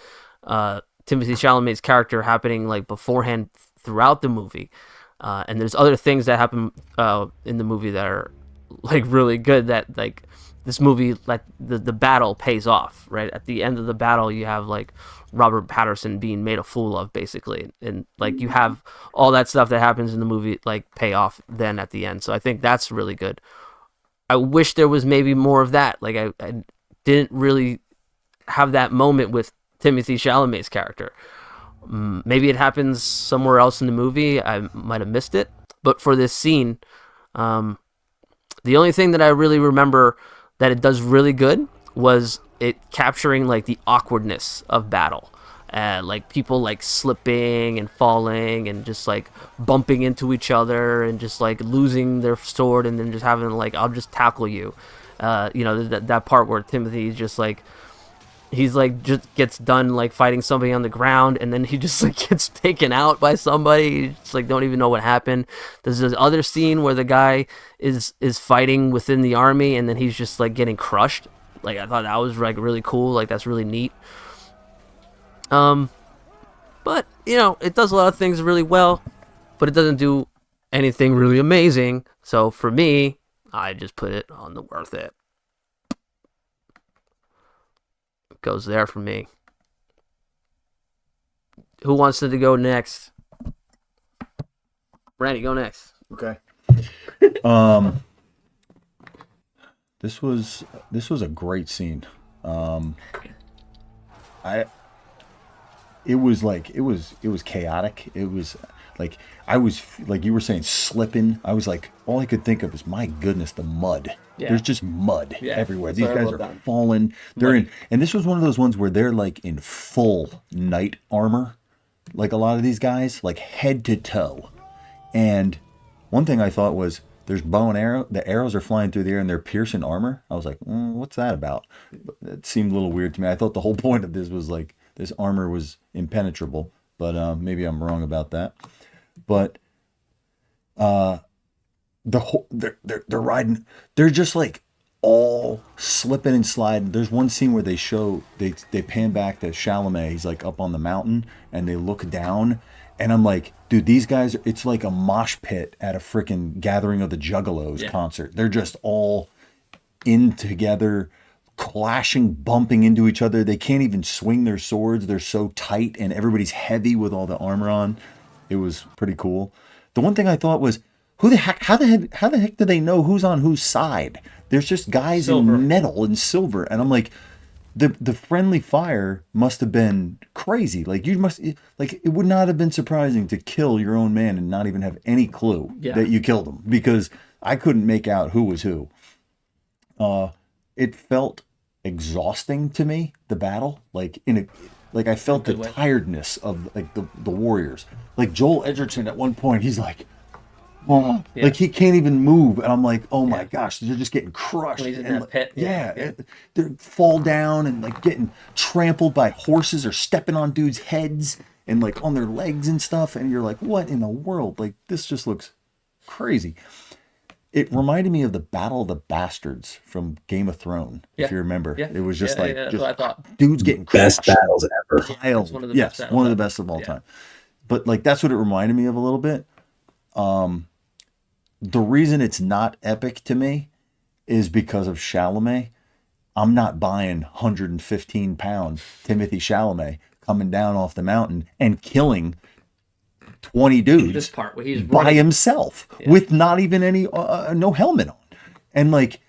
Timothy Chalamet's character happening like beforehand throughout the movie. And there's other things that happen in the movie that are like really good that like this movie, like the battle pays off, right? At the end of the battle, you have like Robert Pattinson being made a fool of basically. And like you have all that stuff that happens in the movie like pay off then at the end. So I think that's really good. I wish there was maybe more of that. Like I didn't really have that moment with Timothy Chalamet's character. Maybe it happens somewhere else in the movie. I might have missed it. But for this scene, the only thing that I really remember that it does really good was it capturing like the awkwardness of battle. Like people like slipping and falling and just like bumping into each other and just like losing their sword and then just having like, I'll just tackle you. That part where Timothy just like, he's like just gets done like fighting somebody on the ground and then he just like gets taken out by somebody. You just like don't even know what happened. There's this other scene where the guy is fighting within the army and then he's just like getting crushed. Like I thought that was like really cool. Like that's really neat. But it does a lot of things really well, but it doesn't do anything really amazing. So for me, I just put it on the worth it. Goes there for me. Who wants to go next? Randy, go next. Okay. This was a great scene. It was chaotic. It was like I was like you were saying slipping. I was like all I could think of is my goodness, the mud. Yeah. There's just mud everywhere. These guys are falling. They're in, and this was one of those ones where they're like in full knight armor, like a lot of these guys, like head to toe. And one thing I thought was there's bow and arrow. The arrows are flying through the air and they're piercing armor. I was like, what's that about? It seemed a little weird to me. I thought the whole point of this was like this armor was impenetrable, but maybe I'm wrong about that. But they're riding. They're just like all slipping and sliding. There's one scene where they pan back to Chalamet. He's like up on the mountain and they look down. And I'm like, dude, these guys, it's like a mosh pit at a freaking Gathering of the Juggalos concert. They're just all in together, clashing, bumping into each other. They can't even swing their swords. They're so tight and everybody's heavy with all the armor on. It was pretty cool. The one thing I thought was, how the heck do they know who's on whose side? There's just guys in metal and silver. And I'm like, the friendly fire must have been crazy. Like it would not have been surprising to kill your own man and not even have any clue that you killed him, because I couldn't make out who was who. It felt exhausting to me, the battle. Like I felt the Good way. tiredness of like the warriors. Like Joel Edgerton at one point, he's like, oh, Yeah. like he can't even move, and I'm like, oh my Yeah. gosh, they're just getting crushed. When he's in And, that like, pit. yeah, they fall down and like getting trampled by horses or stepping on dudes' heads and like on their legs and stuff. And you're like, what in the world? Like this just looks crazy. It reminded me of the Battle of the Bastards from Game of Thrones, Yeah. if you remember. Yeah. It was just Yeah, like that's just what I thought. dudes getting Best crushed. battles ever. Piled. It's one of the Yes, best battles one of the ever. best of all Yeah. time. But like that's what it reminded me of a little bit. The reason it's not epic to me is because of Chalamet. I'm not buying 115-pound Timothy Chalamet coming down off the mountain and killing 20 This dudes part where he's by running. himself with not even any no helmet on, and like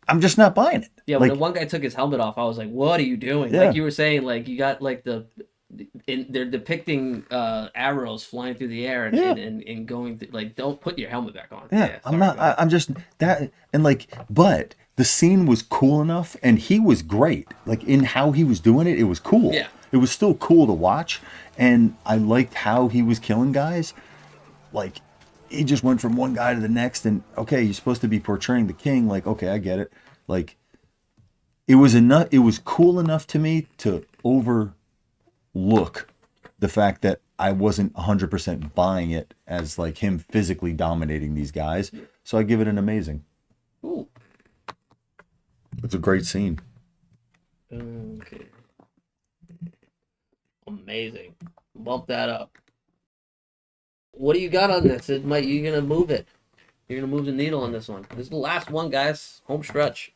I'm just not buying it. Yeah, when like the one guy took his helmet off, I was like, "What are you doing?" Yeah. Like you were saying, like you got like they're depicting arrows flying through the air and Yeah. and going through, like don't put your helmet back on. yeah, I'm sorry, not. go ahead. I'm just that, and like, but the scene was cool enough, and he was great. Like in how he was doing it, it was cool. Yeah. It was still cool to watch, and I liked how he was killing guys. Like he just went from one guy to the next, and okay, you're supposed to be portraying the king. Like okay, I get it. Like it was enough. It was cool enough to me to overlook the fact that I wasn't 100% buying it as like him physically dominating these guys. So I give it an amazing. Ooh. It's a great scene. Okay. Amazing. Bump that up. What do you got on this? Mike, you're gonna move it. You're gonna move the needle on this one. This is the last one, guys. Home stretch.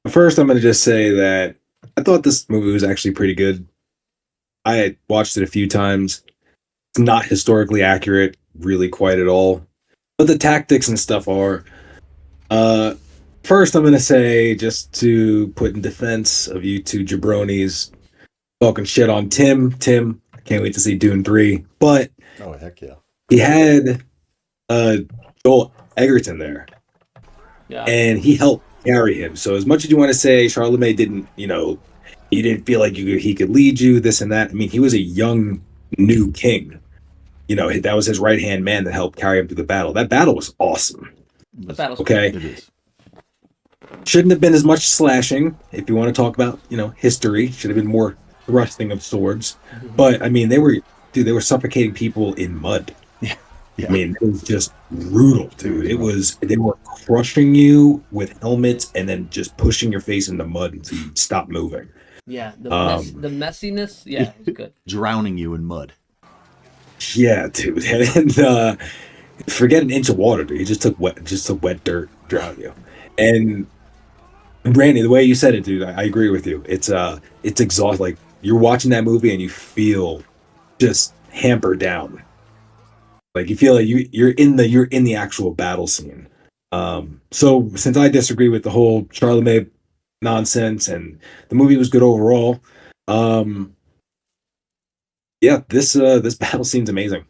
First, I'm going to just say that I thought this movie was actually pretty good. I had watched it a few times. It's not historically accurate, really, quite at all. But the tactics and stuff are. First, I'm going to say, just to put in defense of you two jabronis talking shit on Tim. Tim, I can't wait to see Dune 3. But Oh, heck yeah. he had Joel Egerton there, Yeah. and he helped carry him. So as much as you want to say Charlemagne didn't, you didn't feel like he could lead you, this and that. I mean, he was a young, new king. That was his right-hand man that helped carry him through the battle. That battle was awesome. The battle's Okay. It is. Shouldn't have been as much slashing, if you want to talk about, history. Should have been more thrusting of swords. But I mean, they were suffocating people in mud. Yeah. I mean, it was just brutal, dude. They were crushing you with helmets and then just pushing your face in the mud until you stop moving. Yeah. The Um, messiness. Yeah, it's good. Drowning you in mud. Yeah, dude. And forget an inch of water, dude. He just took wet dirt, drown you. And Randy, the way you said it, dude, I agree with you. It's exhausting. Like you're watching that movie and you feel just hampered down. Like you feel like you're in the actual battle scene. So since I disagree with the whole Charlemagne nonsense and the movie was good overall, yeah, this battle scene's amazing.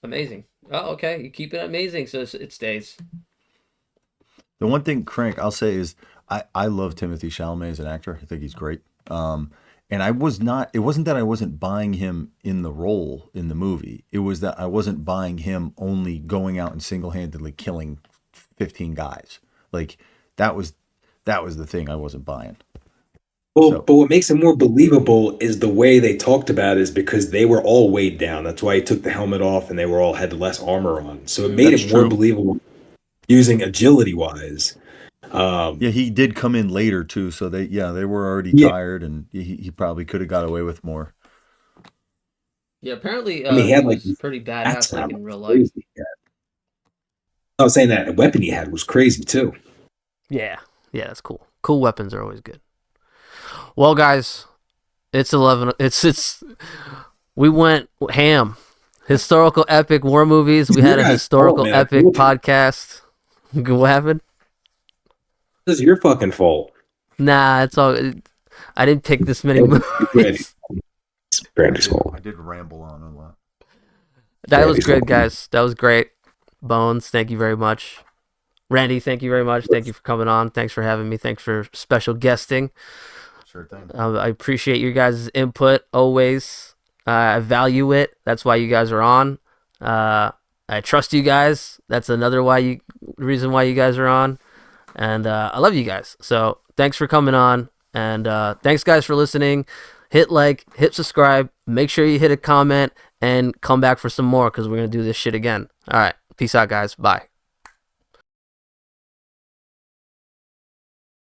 Amazing. Oh, okay. You keep it amazing, so it stays. The one thing, Crank, I'll say is I love Timothy Chalamet as an actor. I think he's great. And it wasn't that I wasn't buying him in the role in the movie. It was that I wasn't buying him only going out and single-handedly killing 15 guys. Like that was the thing I wasn't buying. Well, but what makes it more believable is the way they talked about it is because they were all weighed down. That's why he took the helmet off and they were all had less armor on. So it made That's it more true. believable using agility wise. Yeah, he did come in later too, so they were already Yeah. tired, and he probably could have got away with more. Yeah, apparently I mean, he had, he like, was pretty That's badass, like not in real life. crazy. Yeah. I was saying that the weapon he had was crazy too. Yeah, that's cool. Cool weapons are always good. Well, guys, it's 11. It's we went ham. Historical epic war movies. We had a Yeah, historical man, I epic told you. podcast. What happened? This is your fucking fault. Nah, it's all. I didn't pick this many movies. It's Brandy's fault. I did ramble on a lot. That was Brandy's good, fault. guys. That was great. Bones, thank you very much. Randy, thank you very much. Thank you for coming on. Thanks for having me. Thanks for special guesting. Sure thing. I appreciate your guys' input always. I value it. That's why you guys are on. I trust you guys. That's another reason why you guys are on. And I love you guys. So thanks for coming on. And thanks, guys, for listening. Hit like, hit subscribe. Make sure you hit a comment and come back for some more because we're going to do this shit again. All right. Peace out, guys. Bye.